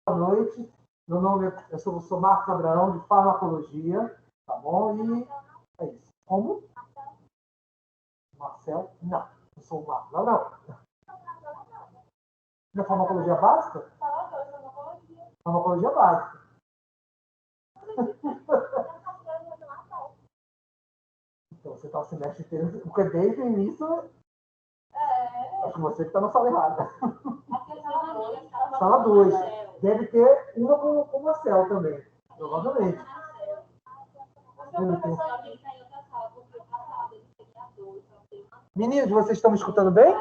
Boa noite. Meu nome eu sou Marcos Abraão, de Farmacologia, tá bom? E é isso. Como? Marcel? Não, eu sou o Marcos. Não. Na farmacologia básica? Farmacologia básica. Então, você está o semestre inteiro, porque desde o início, acho que você que está na sala errada. Sala 2. Deve ter uma com o Marcel também, provavelmente. Meninos, vocês estão me escutando bem?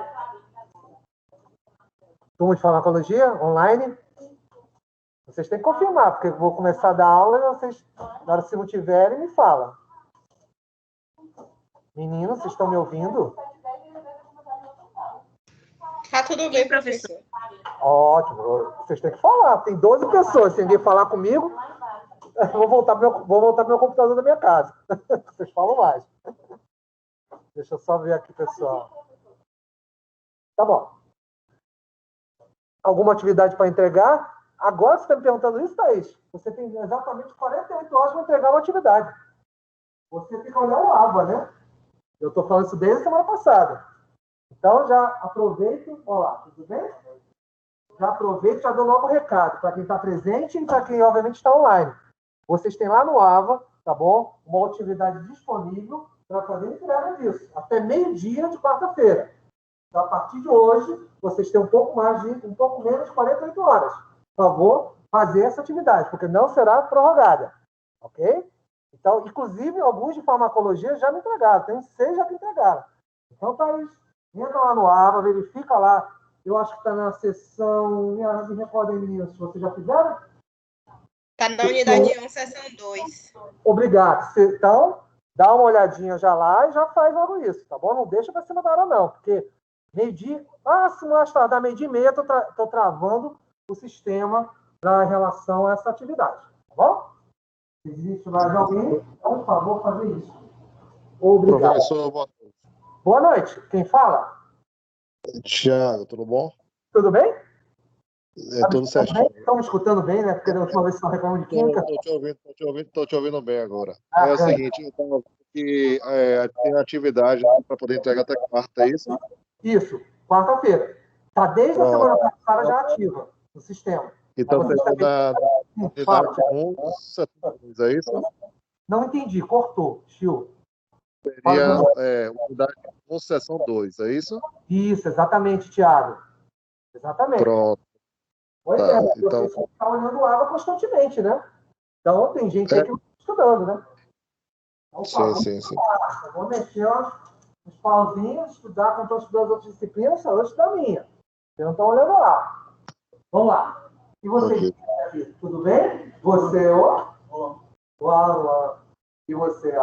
Turma de farmacologia, online? Vocês têm que confirmar, porque eu vou começar a dar aula e vocês, na hora se não tiverem, me falam. Meninos, vocês estão me ouvindo? Tá tudo bem, professor. Ótimo. Vocês têm que falar. Tem 12 pessoas. Se ninguém falar comigo, eu vou voltar pro meu computador da minha casa. Vocês falam mais. Deixa eu só ver aqui, pessoal. Tá bom. Alguma atividade para entregar? Agora você está me perguntando isso, Thaís? Você tem exatamente 48 horas para entregar uma atividade. Você tem que olhar o ABA, né? Eu estou falando isso desde a semana passada. Então, já aproveito. Olá, tudo bem? Já aproveito e já dou logo o recado para quem está presente e para quem, obviamente, está online. Vocês têm lá no AVA, tá bom? Uma atividade disponível para fazer entrega disso. Até meio-dia de quarta-feira. Então, a partir de hoje, vocês têm um pouco menos de 48 horas. Por favor, fazer essa atividade, porque não será prorrogada. Ok? Então, inclusive, alguns de farmacologia já me entregaram. Tem 6 já que entregaram. Então, Thaís, entra lá no AVA, verifica lá. Eu acho que está na sessão... Me recordem, meninos, se vocês já fizeram? Está na unidade 1, sessão 2. Obrigado. Então, dá uma olhadinha já lá e já faz logo isso, tá bom? Não deixa para cima da hora, não, porque meio-dia... se mais tardar meio-dia e meia, estou travando o sistema em relação a essa atividade, tá bom? Se existe mais alguém, então, por favor, fazer isso. Obrigado. Professor, boa noite. Quem fala? Tiago, tudo bom? Tudo bem? Tudo certinho. Estão me escutando bem, né? Porque da última vez vocês reclamam de química. Estou te ouvindo bem agora. É o seguinte, eu estava que tem atividade para poder entregar até quarta, é isso? Isso, quarta-feira. Está desde a semana passada já ativa no sistema. Então, seria na unidade 1, 72, é isso? Não entendi, cortou, Chiu. Seria unidade 1, seção 2, é isso? Isso, exatamente, Thiago. Exatamente. Pronto. Pois então... você está olhando o ABA constantemente, né? Então, tem gente aí que está estudando, né? Então, sim. Eu vou mexer os pauzinhos, estudar quando estou estudando as outras disciplinas, só eu estudo a minha. Vocês não estão olhando lá. Vamos lá. E você, aqui, tudo bem? Você, Olá. E você,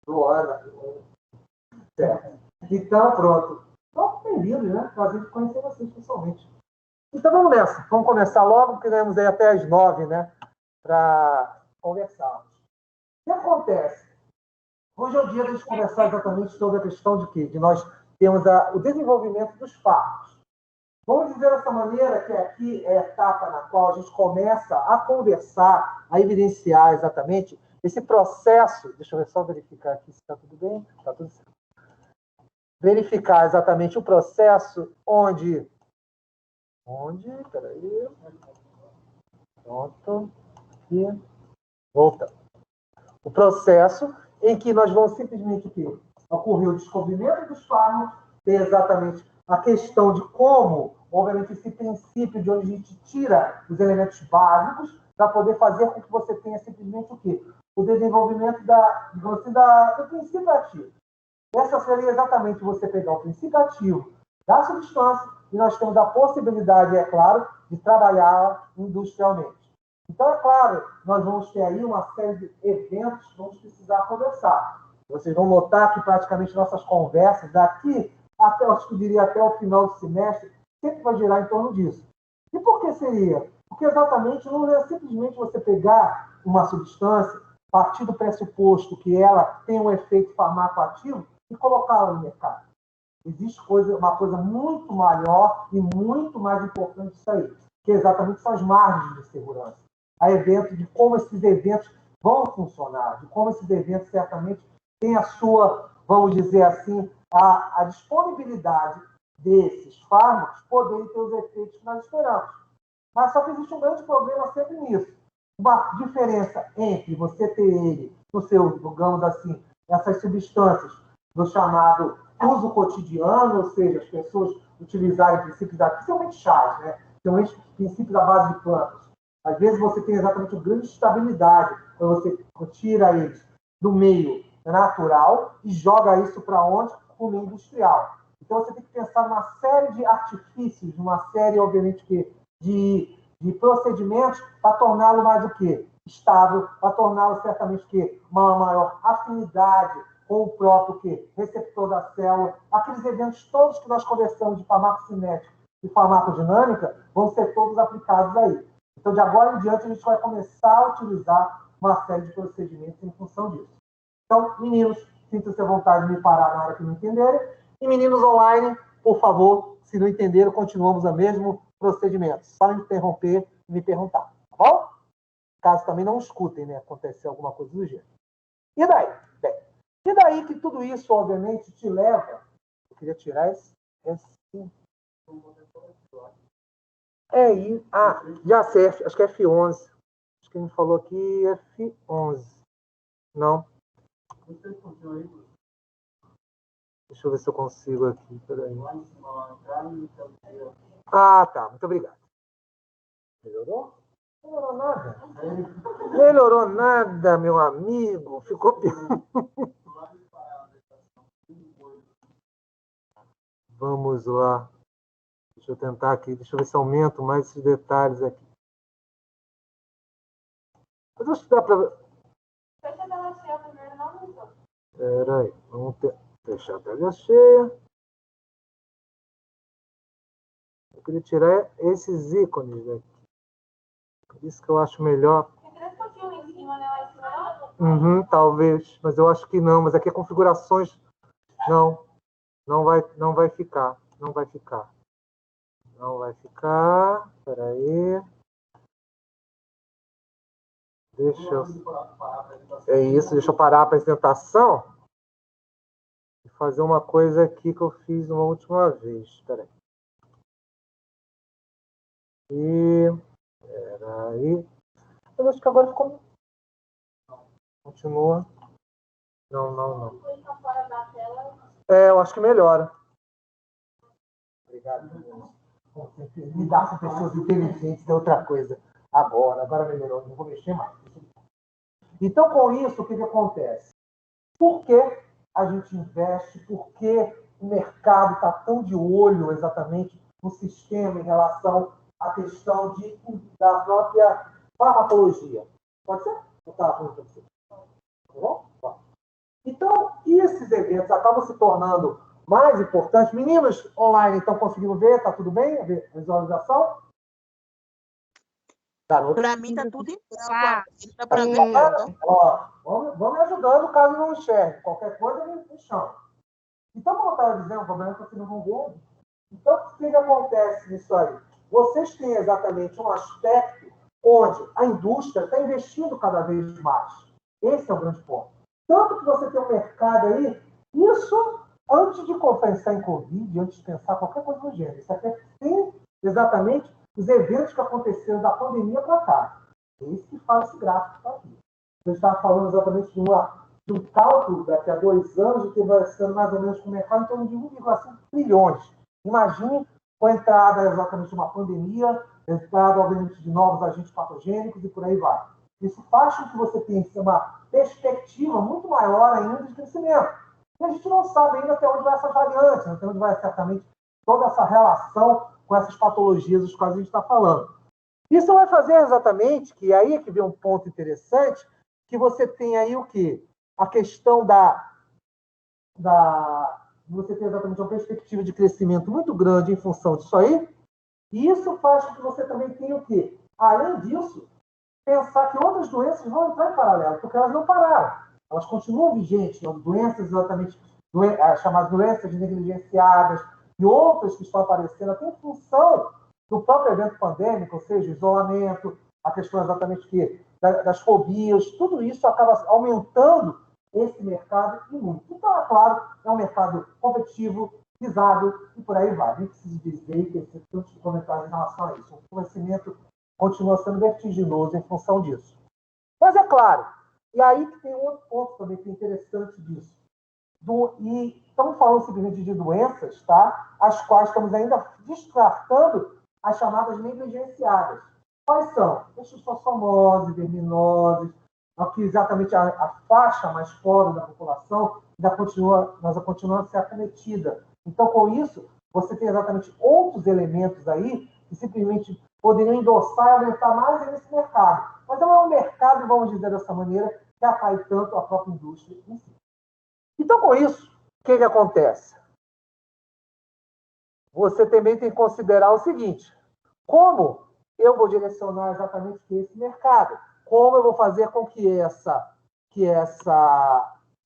Luana. Certo. Então, pronto. Então, bem-vindos, né? Prazer de conhecer vocês pessoalmente. Então, vamos nessa. Vamos começar logo, porque temos aí até as 9, né? Para conversarmos. O que acontece? Hoje é o dia de a gente conversar exatamente sobre a questão de quê? De nós termos o desenvolvimento dos fármacos. Vamos dizer dessa maneira que aqui é a etapa na qual a gente começa a conversar, a evidenciar exatamente esse processo. Deixa eu só verificar aqui se está tudo bem. Está tudo certo. Verificar exatamente o processo onde... Peraí. Pronto. Aqui. Voltando. O processo em que nós vamos simplesmente ocorrer o descobrimento dos fármacos, ter exatamente a questão de como, obviamente, esse princípio de onde a gente tira os elementos básicos para poder fazer com que você tenha simplesmente o quê? O desenvolvimento do princípio ativo. Essa seria exatamente você pegar o princípio ativo da substância e nós temos a possibilidade, é claro, de trabalhar industrialmente. Então, é claro, nós vamos ter aí uma série de eventos que vamos precisar conversar. Vocês vão notar que praticamente nossas conversas daqui até, eu diria, até o final do semestre, sempre vai girar em torno disso. E por que seria? Porque exatamente não é simplesmente você pegar uma substância, partir do pressuposto que ela tem um efeito farmacoativo e colocá-la no mercado. Existe uma coisa muito maior e muito mais importante disso aí. que exatamente são as margens de segurança. A eventos de como esses eventos vão funcionar, de como esses eventos certamente têm a sua, vamos dizer assim, a disponibilidade desses fármacos poderem ter os efeitos que nós esperamos. Mas só que existe um grande problema sempre nisso. Uma diferença entre você ter ele no seu, digamos assim, essas substâncias do chamado uso cotidiano, ou seja, as pessoas utilizarem princípios, principalmente chás, né? Principalmente princípios à base de plantas. Às vezes você tem exatamente uma grande estabilidade quando você tira eles do meio natural e joga isso para onde? Para o meio industrial. Então você tem que pensar numa série de artifícios, numa série, obviamente, de procedimentos para torná-lo mais o quê? Estável, para torná-lo certamente que uma maior afinidade com o próprio quê? Receptor da célula. Aqueles eventos todos que nós conversamos de farmacocinética e farmacodinâmica vão ser todos aplicados aí. Então, de agora em diante, a gente vai começar a utilizar uma série de procedimentos em função disso. Então, meninos, sintam-se à vontade de me parar na hora que não entenderem. E meninos online, por favor, se não entenderam, continuamos o mesmo procedimento. Só me interromper e me perguntar, tá bom? Caso também não escutem, né? Acontecer alguma coisa do gênero. E daí? Bem, e daí que tudo isso, obviamente, te leva... Eu queria tirar esse... Já sei, acho que é F11. Acho que a gente falou aqui F11. Não. Deixa eu ver se eu consigo aqui. Peraí. Tá. Muito obrigado. Melhorou? Melhorou nada. Melhorou nada, meu amigo. Ficou pior. Vamos lá. Deixa eu tentar aqui. Deixa eu ver se aumento mais esses detalhes aqui. Mas acho que dá para... Fecha a tela cheia primeiro, não, Vitor? Peraí. Vamos fechar a tela cheia. Eu queria tirar esses ícones aqui. Por isso que eu acho melhor. Tem 3 pontinhos em cima, né? Lá em cima, não? Talvez. Mas eu acho que não. Mas aqui é configurações... Não vai ficar. Não vai ficar. Não vai ficar. Espera aí. Deixa eu parar a apresentação e fazer uma coisa aqui que eu fiz uma última vez. Espera aí. Eu acho que agora ficou... Continua. Não. Eu acho que melhora. Obrigado. Lidar com pessoas inteligentes é outra coisa. Agora melhorou. Não vou mexer mais. Então, com isso, o que acontece? Por que a gente investe? Por que o mercado está tão de olho exatamente no sistema em relação à questão da própria farmacologia? Pode ser? Eu estava falando para você. Tá bom? Então, esses eventos acabam se tornando mais importantes. Meninos online estão conseguindo ver? Está tudo bem? A visualização? Para mim está tudo em branco. Dá para ver tudo. Vamos me ajudando caso não enxergue. Qualquer coisa, me chama. Então, como eu estava dizendo, o problema é que vocês não vão ver. Então, o que acontece nisso aí? Vocês têm exatamente um aspecto onde a indústria está investindo cada vez mais. Esse é o grande ponto. Tanto que você tem um mercado aí, isso antes de pensar em Covid, antes de pensar qualquer coisa do gênero. Isso aqui tem exatamente os eventos que aconteceram da pandemia para cá. É isso que faz esse gráfico que está aqui. Eu estava falando exatamente de um cálculo daqui a 2 anos, de que vai sendo mais ou menos com o mercado em torno de 1,5 trilhões. Imagine com a entrada exatamente de uma pandemia, entrada, obviamente, de novos agentes patogênicos e por aí vai. Isso faz com que você tenha uma perspectiva muito maior ainda de crescimento. E a gente não sabe ainda até onde vai essas variantes, até onde vai certamente toda essa relação com essas patologias dos quais a gente está falando. Isso vai fazer exatamente, que aí é que vem um ponto interessante, que você tem aí o quê? A questão você tem exatamente uma perspectiva de crescimento muito grande em função disso aí, e isso faz com que você também tenha o quê? Além disso, pensar que outras doenças vão entrar em paralelo, porque elas não pararam. Elas continuam vigentes, doenças exatamente chamadas doenças negligenciadas e outras que estão aparecendo até em função do próprio evento pandêmico, ou seja, isolamento, a questão exatamente das fobias, tudo isso acaba aumentando esse mercado e muito. Então, é claro, é um mercado competitivo, visado e por aí vai. Nem preciso dizer que esse tantos comentários em relação a isso. O crescimento continua sendo vertiginoso em função disso. Mas é claro, e aí que tem um outro ponto também que é interessante disso. E estamos falando simplesmente de doenças, tá? As quais estamos ainda descartando as chamadas negligenciadas. Quais são? Esquistossomose, verminose, que exatamente a faixa mais pobre da população ainda continua a ser acometida. Então, com isso, você tem exatamente outros elementos aí que simplesmente poderiam endossar e aumentar mais nesse mercado. Mas não é um mercado, vamos dizer dessa maneira, que atrai tanto a própria indústria em si. Então, com isso, o que acontece? Você também tem que considerar o seguinte: como eu vou direcionar exatamente esse mercado? Como eu vou fazer com que essa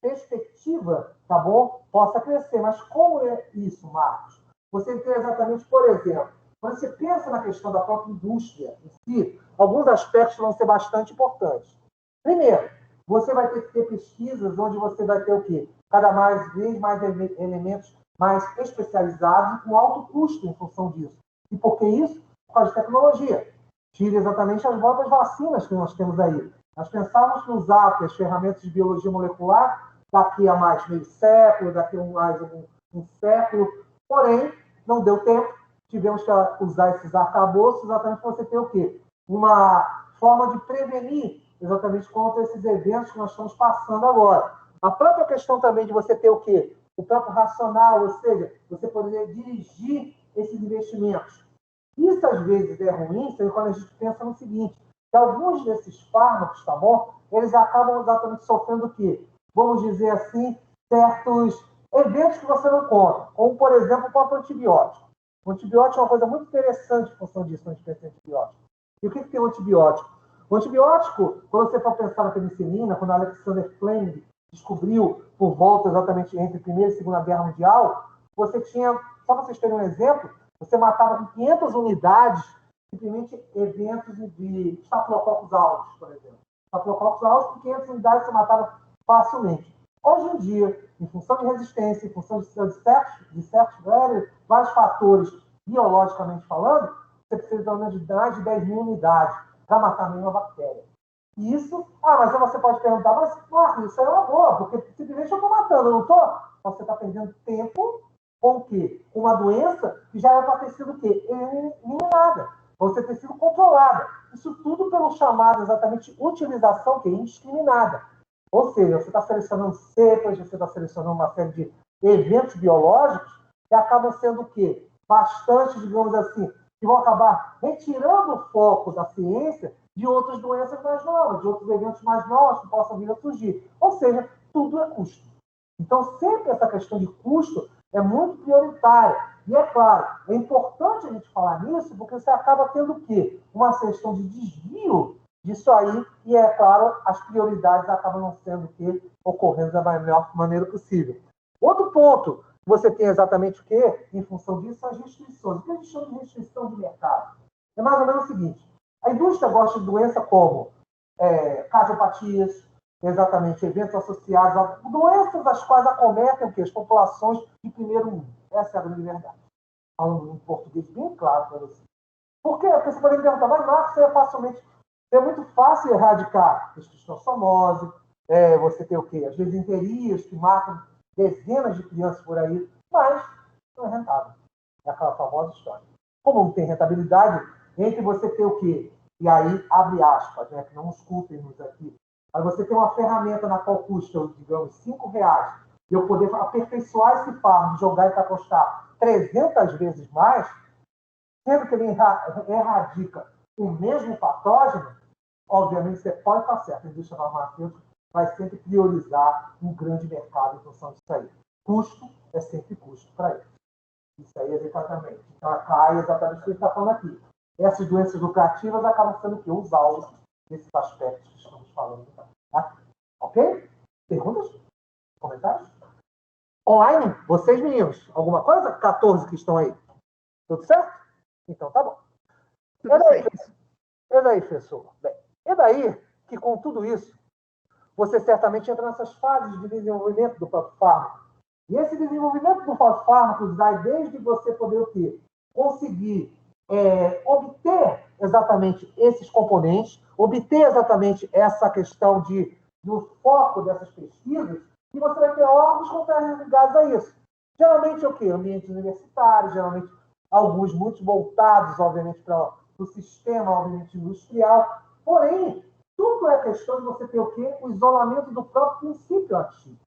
perspectiva, tá bom, possa crescer? Mas como é isso, Marcos? Você tem exatamente, por exemplo, quando você pensa na questão da própria indústria em si, alguns aspectos vão ser bastante importantes. Primeiro, você vai ter que ter pesquisas onde você vai ter o quê? Cada vez mais elementos mais especializados e com alto custo em função disso. E por que isso? Por causa de tecnologia. Tira exatamente as próprias vacinas que nós temos aí. Nós pensávamos que usar as ferramentas de biologia molecular daqui a mais meio século, daqui a mais um século, porém, não deu tempo. Tivemos que usar esses arcabouços exatamente para você ter o quê? Uma forma de prevenir exatamente contra esses eventos que nós estamos passando agora. A própria questão também de você ter o quê? O próprio racional, ou seja, você poder dirigir esses investimentos. Isso, às vezes, é ruim quando a gente pensa no seguinte, que alguns desses fármacos, tá bom? Eles acabam exatamente sofrendo o quê? Vamos dizer assim, certos eventos que você não conta, como, por exemplo, o próprio antibiótico. O antibiótico é uma coisa muito interessante em função disso, quando a gente pensa em antibiótico. E o que tem o antibiótico? O antibiótico, quando você for pensar na penicilina, quando Alexander Fleming descobriu por volta exatamente entre a Primeira e Segunda Guerra Mundial, você tinha, só para vocês terem um exemplo, você matava com 500 unidades, simplesmente eventos de Staphylococcus aureus, por exemplo. Staphylococcus aureus, com 500 unidades, você matava facilmente. Hoje em dia, em função de resistência, em função de certos vários fatores biologicamente falando, você precisa de uma unidade de 10 mil unidades para matar a mesma bactéria. E isso, mas você pode perguntar, mas, Marcos, isso é uma boa, porque simplesmente eu estou matando, eu não estou? Você está perdendo tempo com o quê? Uma doença que já era para ter sido o quê? Eliminada. Você ter sido controlada. Isso tudo pelo chamado exatamente utilização que é indiscriminada. Ou seja, você está selecionando cepas, você está selecionando uma série de eventos biológicos que acabam sendo o quê? Bastante, digamos assim, que vão acabar retirando o foco da ciência de outras doenças mais novas, de outros eventos mais novos que possam vir a surgir. Ou seja, tudo é custo. Então, sempre essa questão de custo é muito prioritária. E, é claro, é importante a gente falar nisso, porque você acaba tendo o quê? Uma questão de desvio disso aí, e, é claro, as prioridades acabam não sendo o quê? Ocorrendo da melhor maneira possível. Outro ponto, você tem exatamente o quê? Em função disso, são as restrições. O que a gente chama de restrição de mercado? É mais ou menos o seguinte: a indústria gosta de doença como cardiopatias, exatamente, eventos associados a doenças as quais acometem o quê? As populações de primeiro mundo. Essa é a grande verdade. Falando em português bem claro para você. Por quê? Porque você poderia perguntar, mas Marcos, é muito fácil erradicar esquistossomose, você tem o quê? As desinterias que matam dezenas de crianças por aí, mas não é rentável. É aquela famosa história. Como não tem rentabilidade, entre você ter o quê? E aí, abre aspas, né, que não escutem-nos aqui. Mas você tem uma ferramenta na qual custa, digamos, R$5, e eu poder aperfeiçoar esse farm, jogar e para custar 300 vezes mais, sendo que ele erradica o mesmo patógeno, obviamente você pode estar certo. A indústria farmacêutica vai sempre priorizar um grande mercado em função disso aí. Custo é sempre custo para ele. Isso aí é exatamente. Então, a CAI é exatamente o que ele está falando aqui. Essas doenças lucrativas acabam sendo o quê? Os alvos desses aspectos que estamos falando. Tá? Ok? Perguntas? Comentários? Online? Vocês, meninos? Alguma coisa? 14 que estão aí. Tudo certo? Então, tá bom. Tudo certo. E daí, professor? Bem, é daí que, com tudo isso, você certamente entra nessas fases de desenvolvimento do próprio fármaco. E esse desenvolvimento do próprio fármaco vai desde você poder o quê? Conseguir obter exatamente esses componentes, obter exatamente essa questão do foco dessas pesquisas, e você vai ter órgãos que estão ligados a isso. Geralmente é o quê? Ambientes universitários, geralmente alguns muito voltados, obviamente, para o sistema, obviamente, industrial. Porém, tudo é questão de você ter o quê? O isolamento do próprio princípio ativo.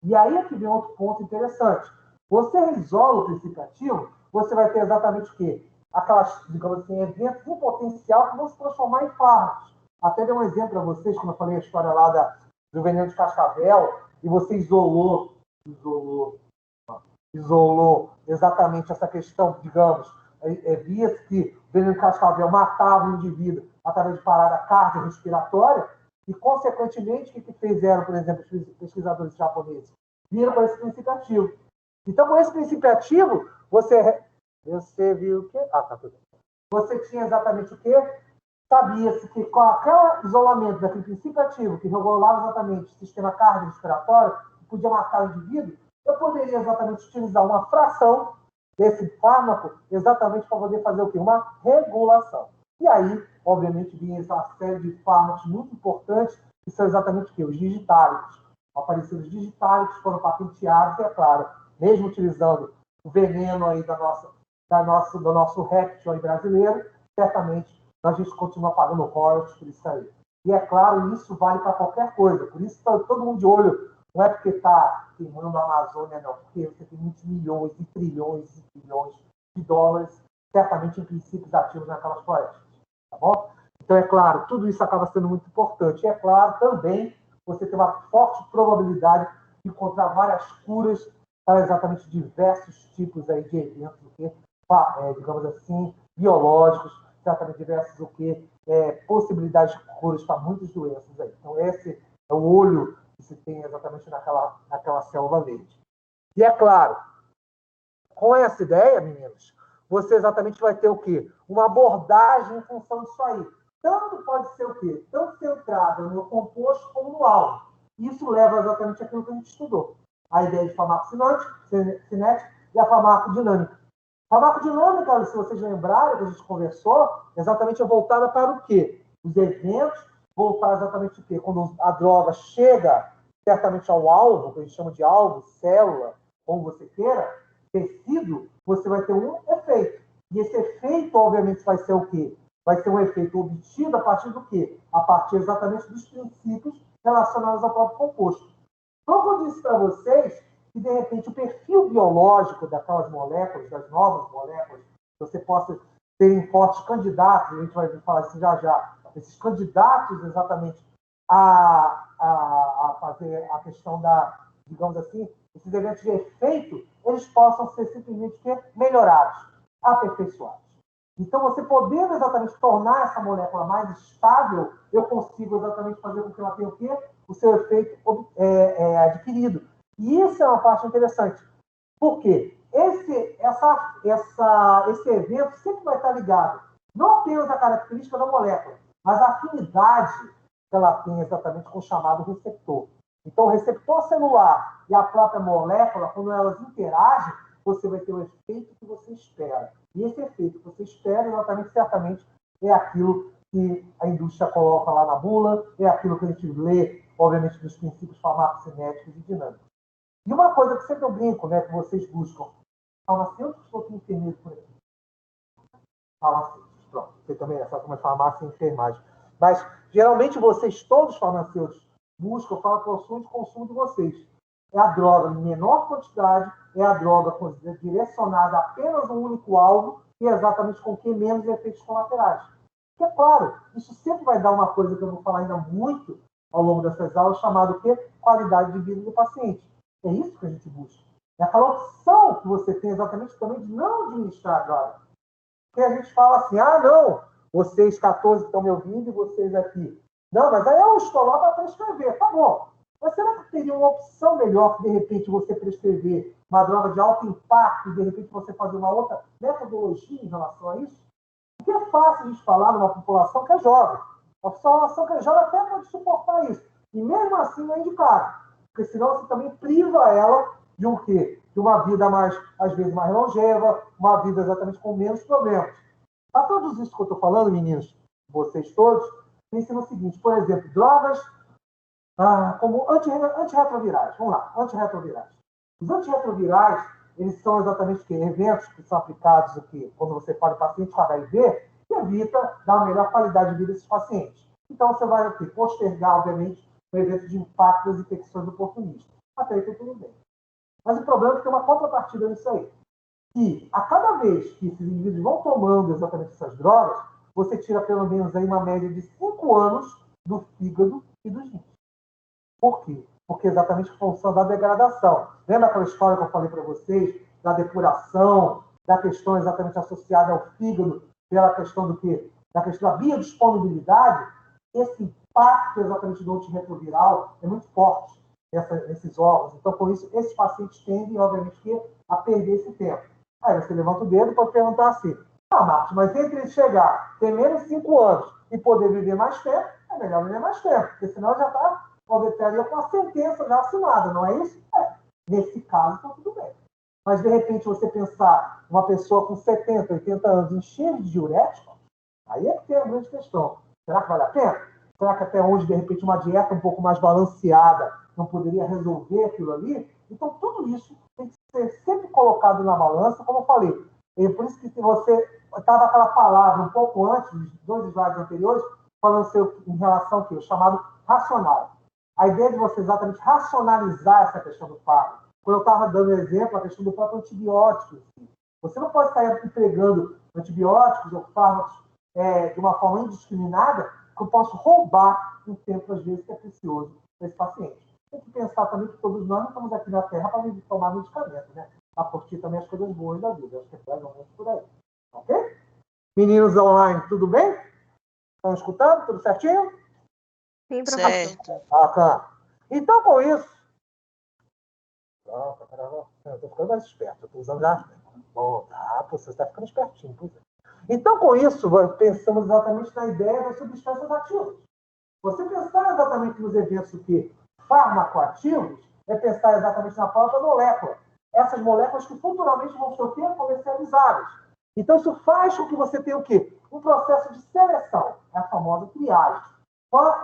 E aí é que vem outro ponto interessante. Você isola o princípio ativo, você vai ter exatamente o quê? Aquelas, digamos assim, eventos em potencial que vão se transformar em fármacos. Até dei um exemplo para vocês, como eu falei a história lá do veneno de cascavel, e você isolou exatamente essa questão, digamos, via-se que o veneno de cascavel matava o indivíduo através de parada cardiorrespiratória, e, consequentemente, o que fizeram, por exemplo, os pesquisadores japoneses? Viram para esse princípio ativo. Então, com esse princípio ativo, você viu o quê? Ah, tá tudo bem. Você tinha exatamente o quê? Sabia-se que com aquele isolamento daquele princípio ativo, que regulava exatamente o sistema cardiorrespiratório, que podia matar o indivíduo, eu poderia exatamente utilizar uma fração desse fármaco exatamente para poder fazer o quê? Uma regulação. E aí, obviamente, vinha essa série de fármacos muito importantes, que são exatamente o quê? Os digitálicos. Apareceram os digitálicos, foram patenteados, e é claro, mesmo utilizando o veneno aí do nosso réptil aí brasileiro, certamente a gente continua pagando royalties por isso aí. E é claro, isso vale para qualquer coisa. Por isso está todo mundo de olho. Não é porque está queimando a Amazônia, não. Porque você tem muitos milhões e trilhões de dólares, certamente em princípios ativos naquelas florestas. Tá bom? Então, é claro, tudo isso acaba sendo muito importante. E é claro, também, você tem uma forte probabilidade de encontrar várias curas para exatamente diversos tipos aí de eventos, digamos assim, biológicos, certamente diversos possibilidades de curas para muitas doenças aí. Então, esse é o olho que se tem exatamente naquela selva verde. E é claro, com essa ideia, meninos, você exatamente vai ter o quê? Uma abordagem em função disso aí. Tanto pode ser o quê? Tanto centrada no composto como no alvo. Isso leva exatamente àquilo que a gente estudou. A ideia de farmacocinética e a farmacodinâmica. A farmacodinâmica, se vocês lembrarem que a gente conversou, exatamente é voltada para o quê? Os eventos, voltar exatamente o quê? Quando a droga chega certamente ao alvo, que a gente chama de alvo, célula, como você queira, tecido, você vai ter um efeito. E esse efeito, obviamente, vai ser o quê? Vai ser um efeito obtido a partir do quê? A partir exatamente dos princípios relacionados ao próprio composto. Então, eu disse para vocês que, de repente, o perfil biológico daquelas moléculas, das novas moléculas, você possa ter fortes candidatos, a gente vai falar isso já, esses candidatos exatamente a fazer a questão digamos assim, esses eventos de efeito, eles possam ser simplesmente melhorados, aperfeiçoados. Então, você podendo exatamente tornar essa molécula mais estável, eu consigo exatamente fazer com que ela tenha o quê? O seu efeito adquirido. E isso é uma parte interessante. Por quê? Esse evento sempre vai estar ligado não apenas à característica da molécula, mas à afinidade que ela tem exatamente com o chamado receptor. Então, o receptor celular e a própria molécula, quando elas interagem, você vai ter o efeito que você espera. E esse efeito que você espera, exatamente, certamente, é aquilo que a indústria coloca lá na bula, é aquilo que a gente lê, obviamente, dos princípios farmacocinéticos e dinâmicos. E uma coisa que sempre eu brinco, né, que vocês buscam, farmacêuticos ou enfermeiros por aqui? Farmacêuticos, pronto. Você também sabe como é farmácia e enfermagem. Mas, geralmente, vocês, todos farmacêuticos, buscam, falam que é o sonho de consumo de vocês. É a droga em menor quantidade, é a droga direcionada apenas a um único alvo e exatamente com que menos efeitos colaterais. Porque, é claro, isso sempre vai dar uma coisa que eu vou falar ainda muito ao longo dessas aulas, chamado o quê? Qualidade de vida do paciente. É isso que a gente busca. É aquela opção que você tem exatamente também de não administrar a droga. Porque a gente fala assim, não, vocês 14 estão me ouvindo e vocês aqui. Não, mas aí eu estou lá para prescrever. Tá bom. Mas será que teria uma opção melhor que, de repente, você prescrever uma droga de alto impacto e, de repente, você fazer uma outra metodologia em relação a isso? Porque é fácil de falar numa população que é jovem. A população que é jovem até pode suportar isso. E mesmo assim não é indicado. Porque senão você também priva ela de um quê? De uma vida mais, às vezes, mais longeva, uma vida exatamente com menos problemas. Para todos isso que eu estou falando, meninos, vocês todos, pensem no seguinte, por exemplo, drogas como antirretrovirais. Vamos lá, antirretrovirais. Os antirretrovirais, eles são exatamente eventos que são aplicados aqui, quando você fala em paciente com HIV, que evita dar uma melhor qualidade de vida desses pacientes. Então, você vai aqui, postergar, obviamente, o evento de impacto das infecções oportunistas. Até aí tudo bem. Mas o problema é que tem uma contrapartida nisso aí. Que a cada vez que esses indivíduos vão tomando exatamente essas drogas, você tira pelo menos aí uma média de 5 anos do fígado e dos rins. Por quê? Porque exatamente em função da degradação. Lembra aquela história que eu falei para vocês, da depuração, da questão exatamente associada ao fígado, pela questão do quê? Da questão da biodisponibilidade? Esse impacto exatamente do antirretroviral é muito forte nesses órgãos. Então, por isso, esses pacientes tendem, obviamente, a perder esse tempo. Aí você levanta o dedo e pode perguntar assim, Marcos, mas entre ele chegar, ter menos 5 anos e poder viver mais tempo, é melhor viver mais tempo, porque senão já está estaria com a sentença já assinada, não é isso? Nesse caso, está tudo bem. Mas, de repente, você pensar uma pessoa com 70, 80 anos enchendo de diurético, aí é que tem a grande questão. Será que vale a pena? Será que até onde, de repente, uma dieta um pouco mais balanceada não poderia resolver aquilo ali? Então, tudo isso tem que ser sempre colocado na balança, como eu falei. E por isso que se você estava aquela palavra um pouco antes, dos 2 slides anteriores, falando em relação ao chamado racional. A ideia de você exatamente racionalizar essa questão do fármaco. Quando eu estava dando exemplo, a questão do próprio antibiótico. Você não pode sair entregando antibióticos ou fármacos de uma forma indiscriminada, que eu posso roubar um tempo, às vezes, que é precioso para esse paciente. Tem que pensar também que todos nós não estamos aqui na Terra para tomar medicamento, né? Para curtir também as coisas boas da vida. Acho que é mais ou menos por aí. Ok? Meninos online, tudo bem? Estão escutando? Tudo certinho? Sim, professor. Certo. Tá. Então, com isso... Eu estou ficando mais esperto. Eu estou usando já... Bom, você está ficando espertinho. Pois é. Então, com isso, pensamos exatamente na ideia das substâncias ativas. Você pensar exatamente nos eventos farmacoativos é pensar exatamente na própria molécula. Essas moléculas que futuramente vão ser comercializadas. Então, isso faz com que você tenha o quê? Um processo de seleção, a famosa triagem.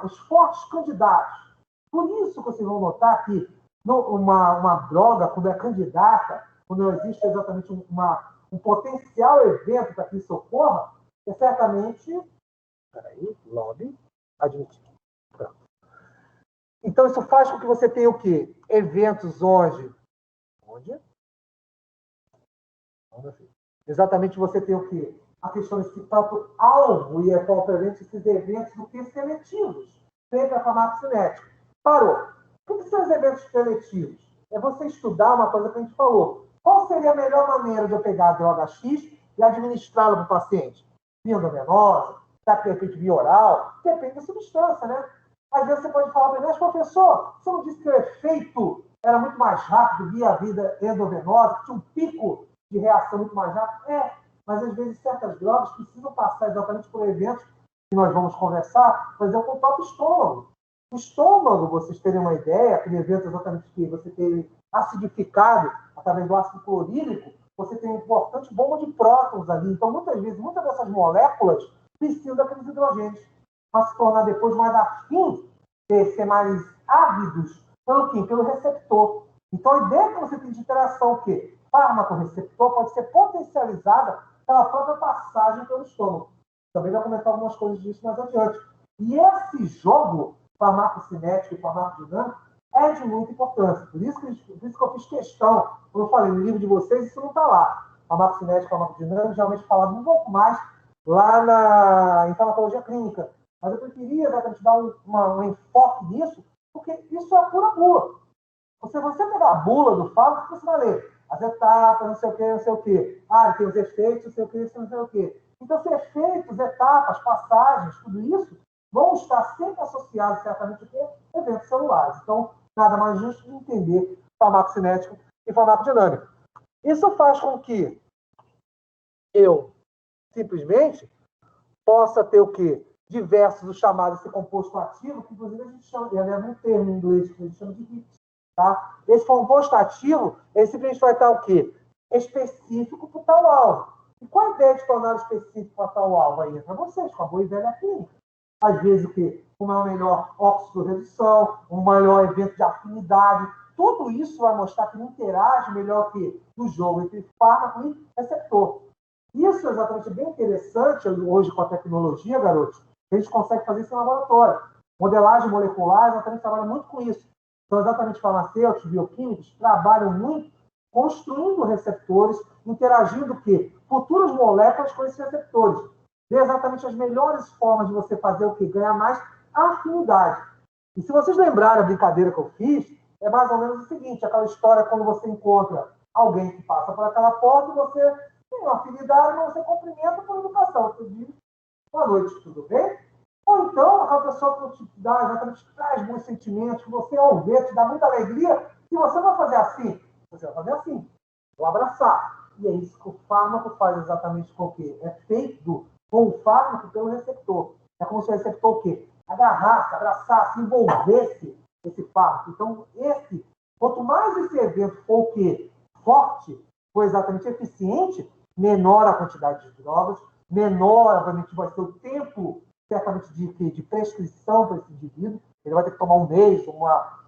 Os fortes candidatos. Por isso que vocês vão notar que uma droga, quando é candidata, quando não existe exatamente um potencial evento para que isso ocorra, é certamente... lobby admitido. Pronto. Então, isso faz com que você tenha o quê? Eventos onde? Exatamente você tem o quê? A questão desse próprio alvo e propriamente esses eventos do que seletivos. Sempre a farmacocinética. Parou. O que são os eventos seletivos? É você estudar uma coisa que a gente falou. Qual seria a melhor maneira de eu pegar a droga X e administrá-la para o paciente? Via endovenosa, de repente via oral, depende da substância, né? Às vezes você pode falar para ele, mas professor, você não disse que o efeito era muito mais rápido via a vida endovenosa, que tinha um pico de reação muito mais rápido? Mas às vezes certas drogas precisam passar exatamente por eventos que nós vamos conversar, por exemplo, com o próprio estômago. O estômago, vocês terem uma ideia, aquele evento exatamente que você tem acidificado através do ácido clorídrico, você tem uma importante bomba de prótons ali. Então, muitas vezes, muitas dessas moléculas precisam daqueles hidrogênios para se tornar depois mais afins, ser mais ávidos pelo quê? Pelo receptor. Então, a ideia que você tem de interação, o quê? Fármaco-receptor pode ser potencializada pela própria passagem pelo estômago. Também vai comentar algumas coisas disso mais adiante. E esse jogo farmacocinético e farmacodinâmico é de muita importância. Por isso que eu fiz questão, como eu falei, no livro de vocês, isso não está lá. Farmacocinético e farmacodinâmico, geralmente falado um pouco mais lá em farmacologia clínica. Mas eu preferia exatamente dar um enfoque nisso, porque isso é pura bula. Se você pegar a bula do fármaco, você vai ler as etapas, não sei o quê, não sei o quê. Ele tem os efeitos, não sei o quê, não sei o quê. Então, os efeitos, etapas, passagens, tudo isso, vão estar sempre associados, certamente, a eventos celulares. Então, nada mais justo de entender farmacocinético e farmacodinâmico. Isso faz com que eu, simplesmente, possa ter o quê? Diversos, o chamado, esse composto ativo, que inclusive a gente chama, ele é um termo em inglês que a gente chama de HIT, tá? Esse composto ativo, ele simplesmente vai estar o quê? Específico para tal alvo. E qual a ideia de tornar específico para tal alvo aí? Para vocês, com a boa e velha química. Às vezes, o quê? Uma melhor óxido-redução, um maior evento de afinidade. Tudo isso vai mostrar que ele interage melhor que no jogo entre fármaco e receptor. Isso é exatamente bem interessante hoje com a tecnologia, garotos. A gente consegue fazer isso em laboratório. Modelagem molecular exatamente trabalha muito com isso. Então, exatamente farmacêuticos, bioquímicos, trabalham muito construindo receptores, interagindo o quê? Futuras moléculas com esses receptores. Ver exatamente as melhores formas de você fazer o quê? Ganhar mais afinidade. E se vocês lembrarem a brincadeira que eu fiz, é mais ou menos o seguinte, aquela história quando você encontra alguém que passa por aquela porta e você tem uma afinidade, mas você cumprimenta por educação. Você diz, boa noite, tudo bem? Ou então, aquela pessoa que te dá, exatamente traz bons sentimentos, que você, ao ver, te dá muita alegria, e você vai fazer assim. Você vai fazer assim. Vou abraçar. E é isso que o fármaco faz exatamente com o quê? É feito com o fármaco pelo receptor. É como se o receptor o quê? Agarrasse, abraçasse, envolvesse esse fármaco. Então, quanto mais esse evento for o quê? Forte, for exatamente eficiente, menor a quantidade de drogas, menor, obviamente, vai ser o tempo, certamente, de prescrição para esse indivíduo. Ele vai ter que tomar um mês,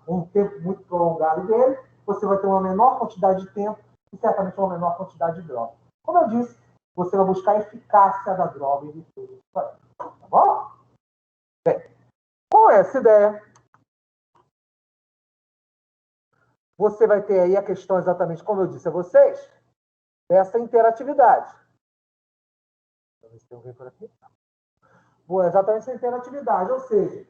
um tempo muito prolongado dele. Você vai ter uma menor quantidade de tempo e certamente uma menor quantidade de droga. Como eu disse, você vai buscar a eficácia da droga em virtude disso aí. Tá bom? Bem, com essa ideia, você vai ter aí a questão exatamente, como eu disse a vocês, dessa interatividade. Deixa eu ver se tem alguém por aqui. Exatamente essa interatividade, ou seja,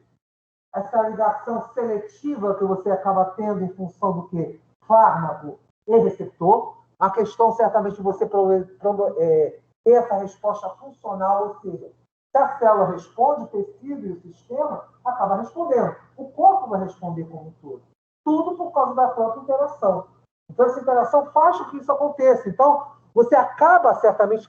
essa ligação seletiva que você acaba tendo em função do que? Fármaco e receptor. A questão, certamente, de você ter essa resposta funcional, ou seja, se a célula responde, o tecido e o sistema acaba respondendo. O corpo vai responder como um todo. Tudo por causa da própria interação. Então, essa interação faz com que isso aconteça. Então, você acaba, certamente,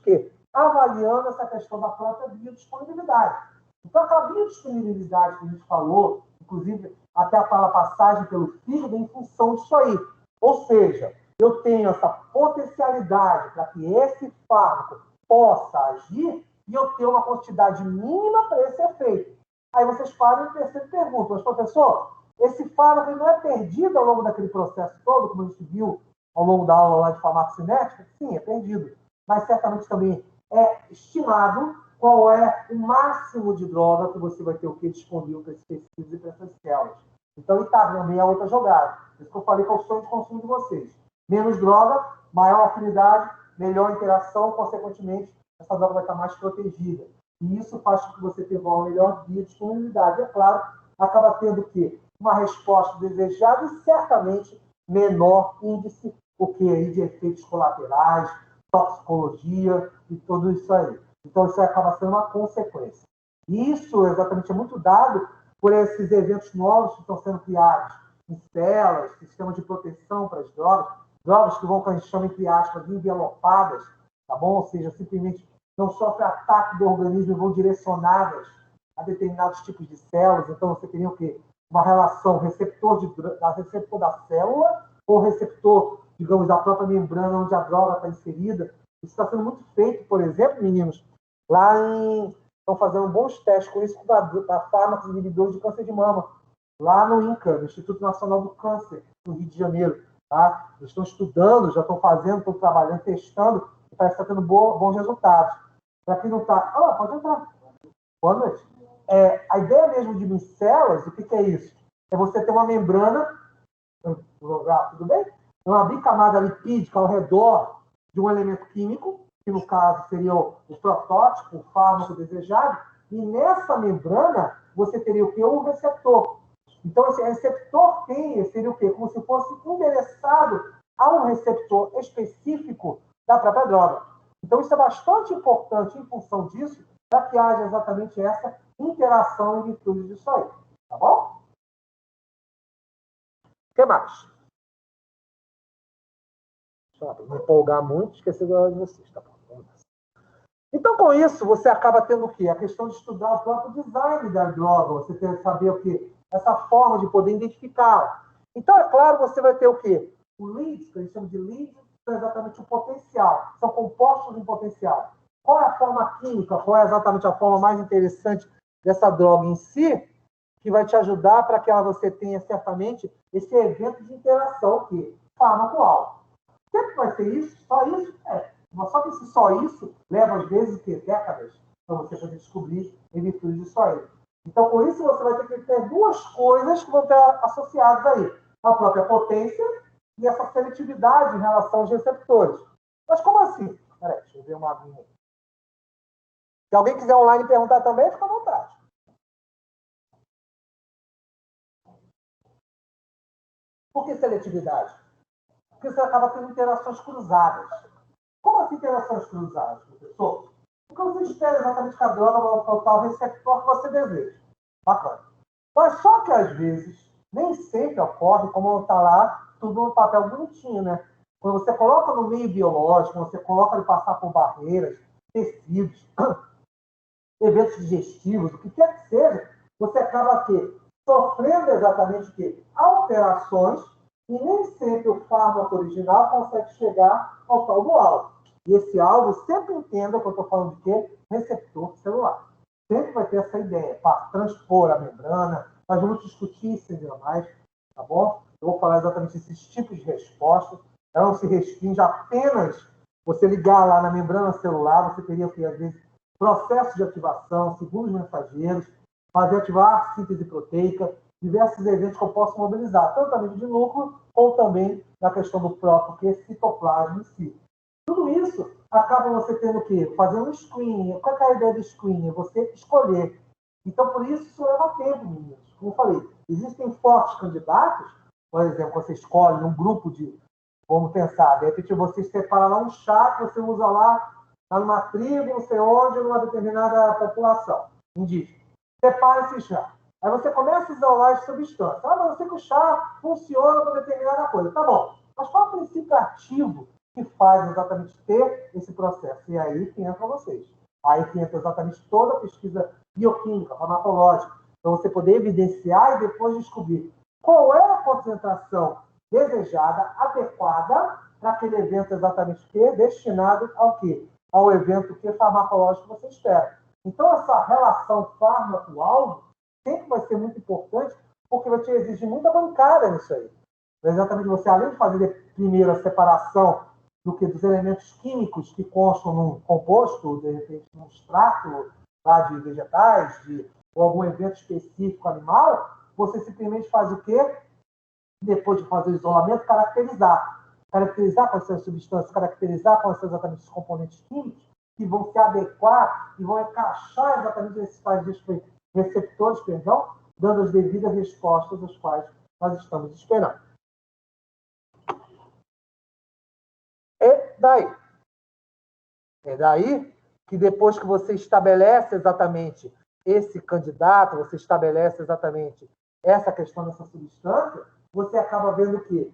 avaliando essa questão da própria biodisponibilidade. Então, aquela biodisponibilidade que a gente falou, inclusive até aquela passagem pelo fígado, em função disso aí. Ou seja, eu tenho essa potencialidade para que esse fármaco possa agir e eu tenho uma quantidade mínima para esse efeito. Aí vocês param e perguntam, mas professor, esse fármaco não é perdido ao longo daquele processo todo, como a gente viu ao longo da aula lá de farmacocinética? Sim, é perdido. Mas certamente também é estimado qual é o máximo de droga que você vai ter o que disponível para esses tecidos e para essas células. Então, está também a outra jogada. Isso que eu falei que é o sonho de consumo de vocês. Menos droga, maior afinidade, melhor interação, consequentemente, essa droga vai estar mais protegida. E isso faz com que você tenha uma melhor biodisponibilidade. É claro, acaba tendo o quê? Uma resposta desejada e certamente menor índice aí de efeitos colaterais, toxicologia e tudo isso aí. Então, isso acaba sendo uma consequência. E isso, exatamente, é muito dado por esses eventos novos que estão sendo criados em células, sistemas de proteção para as drogas que vão, que a gente chama, entre aspas, envelopadas, tá bom? Ou seja, simplesmente não sofrem ataque do organismo e vão direcionadas a determinados tipos de células. Então, você teria o quê? Uma relação receptor da célula ou receptor, digamos, da própria membrana onde a droga está inserida. Isso está sendo muito feito, por exemplo, meninos, estão fazendo bons testes com isso da fármacos inibidores de câncer de mama, lá no INCA, no Instituto Nacional do Câncer, no Rio de Janeiro. Tá? Eles estão estudando, já estão fazendo, estão trabalhando, testando, e parece que está tendo bons resultados. Para quem não está... pode entrar. Boa noite. A ideia mesmo de micelas, o que é isso? É você ter uma membrana, tudo bem? Uma bicamada lipídica ao redor de um elemento químico, que no caso seria o protótipo, o fármaco desejado, e nessa membrana você teria o quê? Um receptor. Então, esse receptor seria o quê? Como se fosse endereçado a um receptor específico da própria droga. Então, isso é bastante importante em função disso, para que haja exatamente essa interação em virtude disso aí. Tá bom? O que mais? Deixa eu me empolgar muito, esqueci de vocês, tá bom? Então, com isso, você acaba tendo o quê? A questão de estudar o próprio design da droga, você tem que saber o quê? Essa forma de poder identificá-la. Então, é claro, você vai ter o quê? O lead, que a gente chama de lead, é exatamente o potencial. São compostos em potencial. Qual é a forma química? Qual é exatamente a forma mais interessante dessa droga em si, que vai te ajudar para que você tenha, certamente, esse evento de interação, o quê? Fármaco-alvo. Sempre vai ser isso? Só isso? Mas só que esse só isso leva, às vezes, décadas para você poder descobrir em virtude de só isso. Então, com isso, você vai ter que ter duas coisas que vão estar associadas aí. A própria potência e essa seletividade em relação aos receptores. Mas como assim? Peraí, deixa eu ver uma aguinha. Se alguém quiser online perguntar também, fica à vontade. Por que seletividade? Porque você acaba tendo interações cruzadas. Como assim interações cruzadas, professor? Porque você espera exatamente que a droga vai alcançar o receptor que você deseja. Bacana. Mas só que, às vezes, nem sempre ocorre, como está lá, tudo no papel bonitinho, né? Quando você coloca no meio biológico, você coloca ele passar por barreiras, tecidos, eventos digestivos, o que quer que seja, você acaba aqui sofrendo exatamente o quê? Alterações, e nem sempre o fármaco original consegue chegar ao tal do alvo. E esse alvo, sempre entenda que eu estou falando de quê? Receptor celular. Sempre vai ter essa ideia, para transpor a membrana, nós vamos discutir isso ainda mais, tá bom? Eu vou falar exatamente esses tipos de respostas. Ela não se restringe apenas você ligar lá na membrana celular, você teria que, às vezes, processo de ativação, segundos mensageiros, fazer ativar a síntese proteica, diversos eventos que eu posso mobilizar, tanto a nível de núcleo, ou também na questão do próprio que é citoplasma em si. Tudo isso acaba você tendo que fazer um screening. Qual é a ideia do screening? Você escolher. Então, por isso leva tempo, meninos. Como eu falei, existem fortes candidatos, por exemplo, você escolhe um grupo de, vamos pensar, de repente você separa lá um chá que você usa lá numa tribo, não sei onde, numa determinada população indígena. Separa esse chá. Aí você começa a isolar as substâncias. Ah, mas eu sei que o chá funciona para determinada coisa. Tá bom. Mas qual é o princípio ativo que faz exatamente ter esse processo? E aí que entra vocês. Aí que entra exatamente toda a pesquisa bioquímica, farmacológica, para você poder evidenciar e depois descobrir qual é a concentração desejada, adequada, para aquele evento exatamente que é destinado ao quê? Ao evento que farmacológico você espera. Então, essa relação fármaco-alvo sempre vai ser muito importante, porque vai te exigir muita bancada nisso aí. Exatamente você, além de fazer primeiro a separação dos elementos químicos que constam num composto, de repente num extrato lá de vegetais, ou algum evento específico animal, você simplesmente faz o quê? Depois de fazer o isolamento, caracterizar com essas substâncias, caracterizar com exatamente os componentes químicos que vão se adequar e vão encaixar exatamente nesses tais receptores, dando as devidas respostas às quais nós estamos esperando. É daí que depois que você estabelece exatamente esse candidato, você estabelece exatamente essa questão dessa substância, você acaba vendo que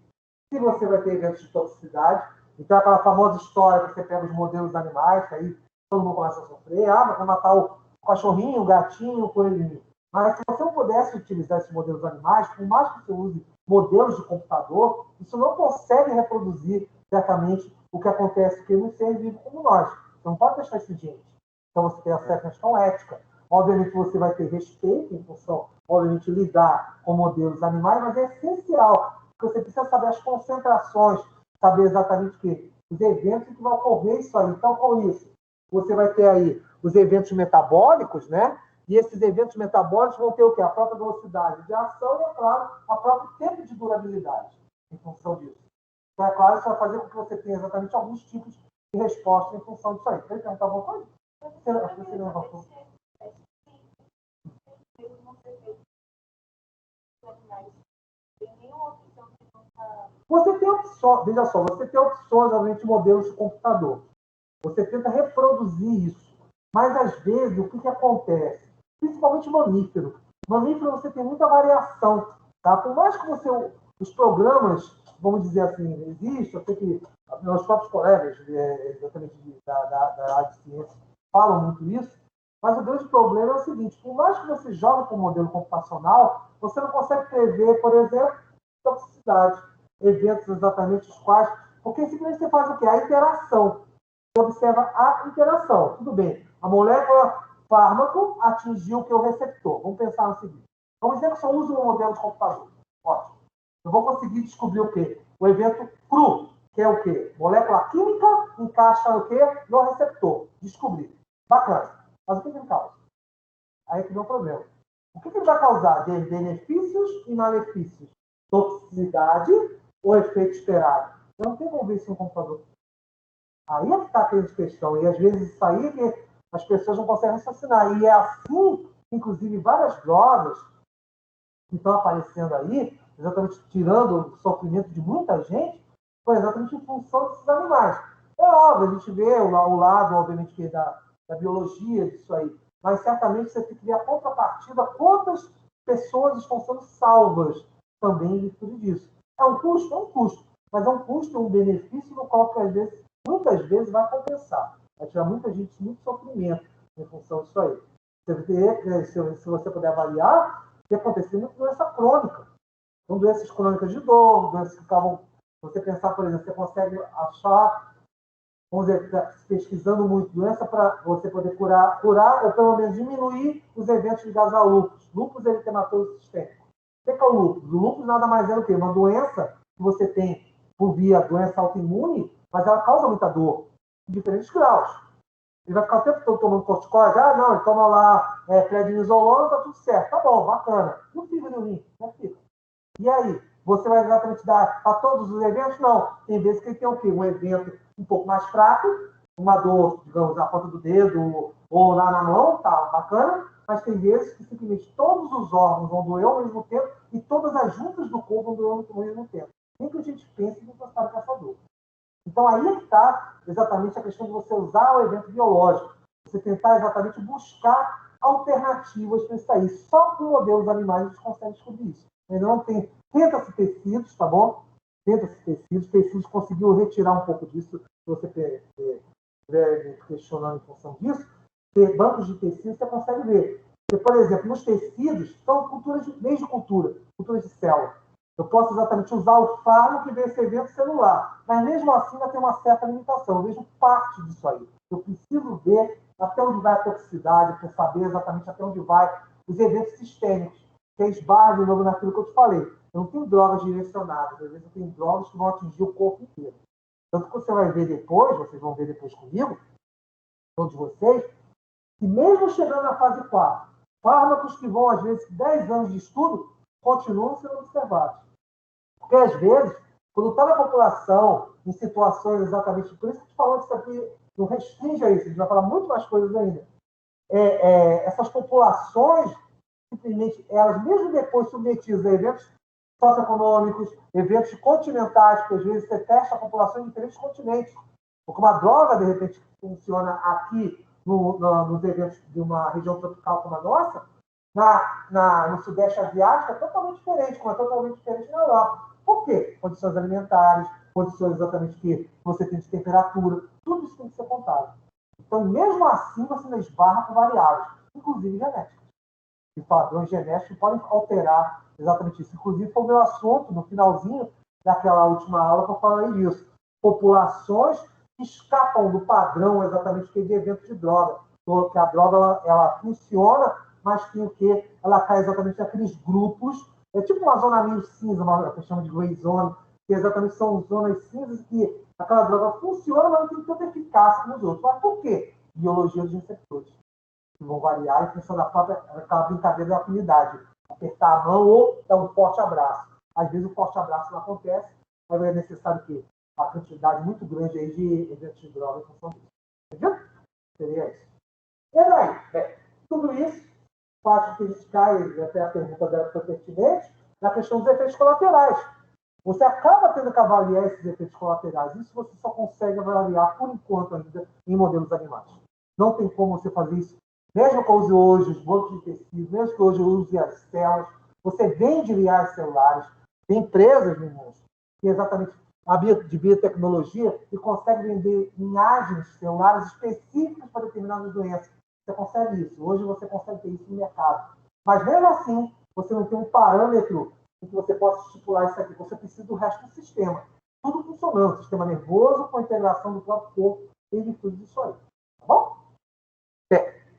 se você vai ter eventos de toxicidade, então aquela famosa história que você pega os modelos animais, que aí todo mundo começa a sofrer, mas vai matar o cachorrinho, o gatinho, o coelhinho. Mas se você não pudesse utilizar esses modelos animais, por mais que você use modelos de computador, isso não consegue reproduzir certamente o que acontece aqui no ser vivo como nós. Você não pode deixar isso gente. Então você tem essa questão ética. Obviamente você vai ter respeito em função, obviamente, lidar com modelos animais, mas é essencial, porque você precisa saber as concentrações, saber exatamente os eventos que vão ocorrer isso aí. Então, com isso, você vai ter aí os eventos metabólicos, né? E esses eventos metabólicos vão ter o quê? A própria velocidade de ação e, é claro, a próprio tempo de durabilidade em função disso. Então, é claro, isso vai fazer com que você tenha exatamente alguns tipos de resposta em função disso aí. Quer perguntar alguma coisa? Acho que você não passou. Você tem opções, veja só, você tem opções, obviamente, modelos de computador. Você tenta reproduzir isso. Mas, às vezes, o que acontece? Principalmente mamífero. Mamífero, você tem muita variação. Tá? Por mais que os programas, vamos dizer assim, existam, eu sei que meus próprios colegas, exatamente da área de ciência, falam muito isso, mas o grande problema é o seguinte, por mais que você jogue com o modelo computacional, você não consegue prever, por exemplo, toxicidade, eventos exatamente os quais, porque simplesmente você faz o quê? A interação. Você observa a interação. Tudo bem, a molécula fármaco atingiu o que é o receptor. Vamos pensar no seguinte. Vamos dizer que só uso um modelo de computador. Ótimo. Eu vou conseguir descobrir o quê? O evento cru, que é o quê? Molécula química encaixa o quê? No receptor. Descobrir. Bacana. Mas o que ele causa? Aí é que vem o problema. O que ele vai causar de benefícios e malefícios? Toxicidade ou efeito esperado? Eu não tenho como ver isso no computador. Aí é que está a grande questão. E às vezes isso aí é que as pessoas não conseguem raciocinar. E é assim, inclusive, várias drogas que estão aparecendo aí, exatamente tirando o sofrimento de muita gente, foi exatamente em função desses animais. É óbvio, a gente vê o lado, obviamente, que da biologia disso aí, mas certamente você tem que ver a contrapartida, quantas pessoas estão sendo salvas também em virtude disso. É um custo, mas é um custo, um benefício no qual, às vezes, muitas vezes, vai compensar. Vai tirar muita gente, muito sofrimento em função disso aí. Se você puder avaliar, o que aconteceu muito doença crônica. São doenças crônicas de dor, doenças que estavam... Você pensar, por exemplo, você consegue achar, vamos dizer, pesquisando muito doença para você poder curar ou pelo menos diminuir os eventos ligados ao lúpus. Lúpus eritematoso sistêmico. O que é o lúpus? O lúpus nada mais é do que uma doença que você tem por via doença autoimune, mas ela causa muita dor, em diferentes graus. Ele vai ficar o tempo todo tomando corticoide. Ah, não, ele toma lá prednisolona, tá tudo certo. Tá bom, bacana. E o fígado e o rim? Como é que fica? E aí? Você vai exatamente dar a todos os eventos? Não. Tem vezes que ele tem o quê? Um evento um pouco mais fraco, uma dor, digamos, na ponta do dedo ou lá na mão, tá bacana, mas tem vezes que simplesmente todos os órgãos vão doer ao mesmo tempo e todas as juntas do corpo vão doer ao mesmo tempo. Nem que a gente pense que você está com essa dor. Então, aí é que está exatamente a questão de você usar o evento biológico. Você tentar exatamente buscar alternativas para isso aí. Só com modelos animais a gente consegue descobrir isso. Ainda não tem... Tenta-se tecidos, tá bom? Tenta-se tecidos. Tecidos conseguiu retirar um pouco disso. Se você estiver questionando em função disso, ter bancos de tecidos, você consegue ver. Porque, por exemplo, nos tecidos, são culturas de culturas de célula. Eu posso exatamente usar o fármaco e ver esse evento celular. Mas mesmo assim ainda tem uma certa limitação. Eu vejo parte disso aí. Eu preciso ver até onde vai a toxicidade, para saber exatamente até onde vai os eventos sistêmicos, que esbarra de novo naquilo que eu te falei. Eu não tenho drogas direcionadas, às vezes eu tenho drogas que vão atingir o corpo inteiro. Tanto que você vai ver depois, vocês vão ver depois comigo, todos vocês, que mesmo chegando na fase 4, fármacos que vão, às vezes, 10 anos de estudo, continuam sendo observados. Porque, às vezes, quando está na população, em situações exatamente... Por isso que a gente falou que isso aqui não restringe a isso, a gente vai falar muito mais coisas ainda. Essas populações, simplesmente, elas, mesmo depois submetidas a eventos socioeconômicos, eventos continentais, porque, às vezes, você testa a população em diferentes continentes. Porque uma droga, de repente, funciona aqui nos eventos de uma região tropical como a nossa, no Sudeste Asiático é totalmente diferente, como é totalmente diferente na Europa. Por quê? Condições alimentares, condições exatamente que você tem de temperatura, tudo isso tem que ser contado. Então, mesmo assim, você não esbarra com variáveis, inclusive genéticas. E padrões genéticos podem alterar exatamente isso. Inclusive, foi o meu assunto, no finalzinho daquela última aula, que eu falei disso. Populações que escapam do padrão exatamente que é de evento de droga. Que a droga ela funciona, mas tem o quê? Ela cai exatamente naqueles grupos. É tipo uma zona meio cinza, que eu chamo de gray zone, que exatamente são zonas cinzas que aquela droga funciona, mas não tem tanta eficácia como os outros. Mas por quê? Biologia dos receptores, que vão variar em função da própria aquela brincadeira da afinidade. Apertar a mão ou dar um forte abraço. Às vezes o forte abraço não acontece, mas é necessário que a quantidade muito grande aí de eventos de droga em função disso. Entendeu? Seria isso. E aí, tudo isso faz que a gente caia, até a pergunta dela foi pertinente, na questão dos efeitos colaterais. Você acaba tendo que avaliar esses efeitos colaterais. Isso você só consegue avaliar, por enquanto, ainda em modelos animais. Não tem como você fazer isso. Mesmo que eu use hoje os bancos de tecido, mesmo que hoje eu use as células, você vende viais celulares, tem empresas, meninas, que exatamente de biotecnologia e consegue vender linhagens celulares específicas para determinadas doenças. Você consegue isso. Hoje você consegue ter isso no mercado. Mas mesmo assim, você não tem um parâmetro em que você possa estipular isso aqui. Você precisa do resto do sistema. Tudo funcionando. Sistema nervoso com a integração do próprio corpo em virtude disso aí. Tá bom?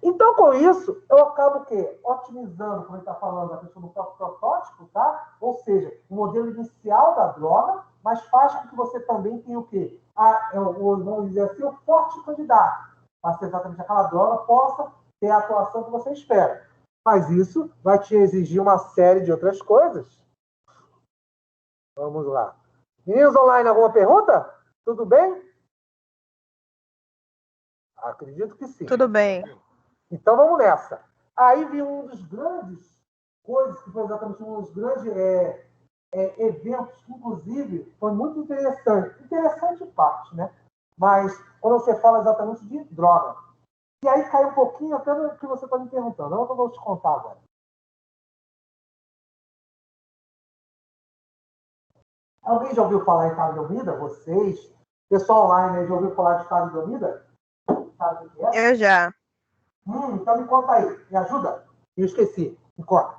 Então, com isso, eu acabo o quê? Otimizando, como ele está falando, a questão do próprio protótipo, tá? Ou seja, o modelo inicial da droga, mas faz com que você também tenha o quê? Vamos dizer assim, o forte candidato. Para ser exatamente aquela droga possa ter a atuação que você espera. Mas isso vai te exigir uma série de outras coisas. Vamos lá. Meninos online, alguma pergunta? Tudo bem? Acredito que sim. Tudo bem. Então vamos nessa. Aí vem um dos grandes coisas, que foi exatamente um dos grandes eventos, que inclusive foi muito interessante. Interessante em parte, né? Mas quando você fala exatamente de droga. E aí cai um pouquinho até no que você está me perguntando. Eu não vou te contar agora. Alguém já ouviu falar em talidomida? Vocês? Pessoal online, né, já ouviu falar de talidomida? Sabe o que é? Eu já. Então me conta aí. Me ajuda? Eu esqueci. Me conta.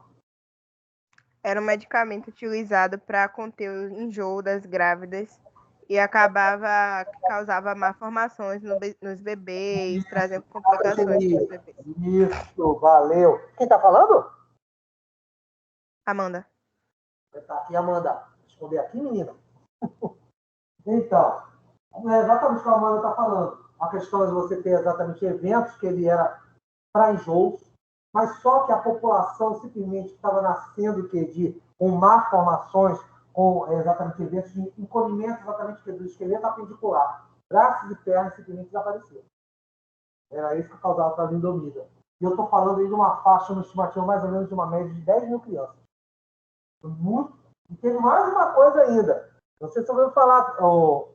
Era um medicamento utilizado para conter o enjoo das grávidas e causava malformações nos bebês, trazendo complicações para os bebês. Isso, valeu. Quem está falando? Amanda. Tá aqui, Amanda. Responder aqui, menina. Então, é exatamente o que a Amanda está falando. A questão é de você ter exatamente eventos que ele era para enjoos, mas só que a população simplesmente estava nascendo com malformações, com exatamente eventos de encolhimento exatamente do esqueleto apendicular. Braços e pernas simplesmente desapareceram. Era isso que causava a talidomida. E eu estou falando aí de uma faixa, uma estimativa mais ou menos de uma média de 10 mil crianças. Muito. E teve mais uma coisa ainda. Não sei se você ouviu falar,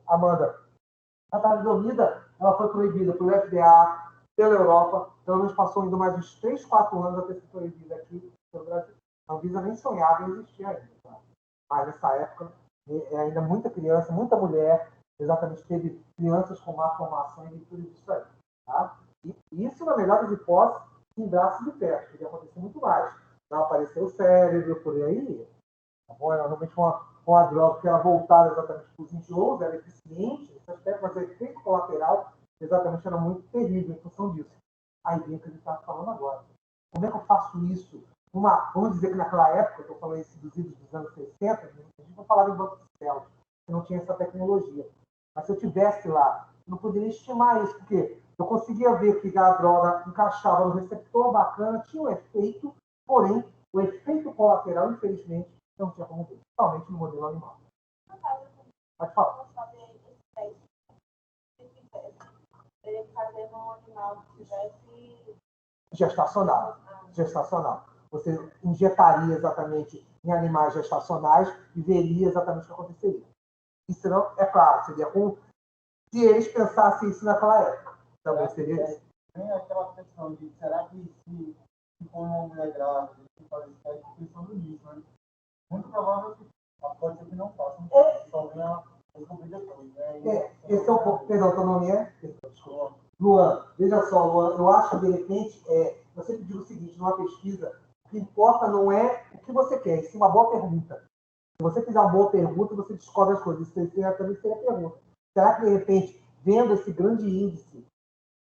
Amanda. A talidomida ela foi proibida pelo FDA, pela Europa. Pelo menos passou ainda mais uns 3, 4 anos até ser proibida aqui no Brasil. A Anvisa nem sonhava em existir ainda. Tá? Mas nessa época, ainda muita criança, muita mulher, exatamente teve crianças com malformação e tudo isso aí. Tá? E isso, na melhor das hipóteses, em braços de pé. Podia acontecer muito mais. Não apareceu o cérebro, por aí. Tá bom? Era realmente uma droga que era voltada exatamente para os enjoos, era eficiente nesse aspecto, mas o efeito colateral exatamente era muito terrível em função disso. Aí vem o que a gente está falando agora. Como é que eu faço isso? Vamos dizer que naquela época, que eu falei isso dos idos dos anos 60, a gente não falava em banco de células, que não tinha essa tecnologia. Mas se eu tivesse lá, eu não poderia estimar isso, porque eu conseguia ver que a droga encaixava no receptor bacana, tinha um efeito, porém, o efeito colateral, infelizmente, não tinha como ver, principalmente no modelo animal. Pode falar. Teria que fazer num animal que tivesse Gestacional. Você injetaria exatamente em animais gestacionais e veria exatamente o que aconteceria. Isso não, é claro, seria com. Se eles pensassem isso naquela época, também seria isso. Tem aquela questão de será que se for uma mulher grávida, se faz isso, pensando nisso, né? Muito provável que pode ser que não faça, só venha descobrir depois, né? Esse é o ponto. Perdão, teu nome é? Desculpa. Luan, veja só, Luan, eu acho que de repente, eu sempre digo o seguinte, numa pesquisa, o que importa não é o que você quer, isso é uma boa pergunta. Se você fizer uma boa pergunta, você descobre as coisas. Isso também seria a pergunta. Será que, de repente, vendo esse grande índice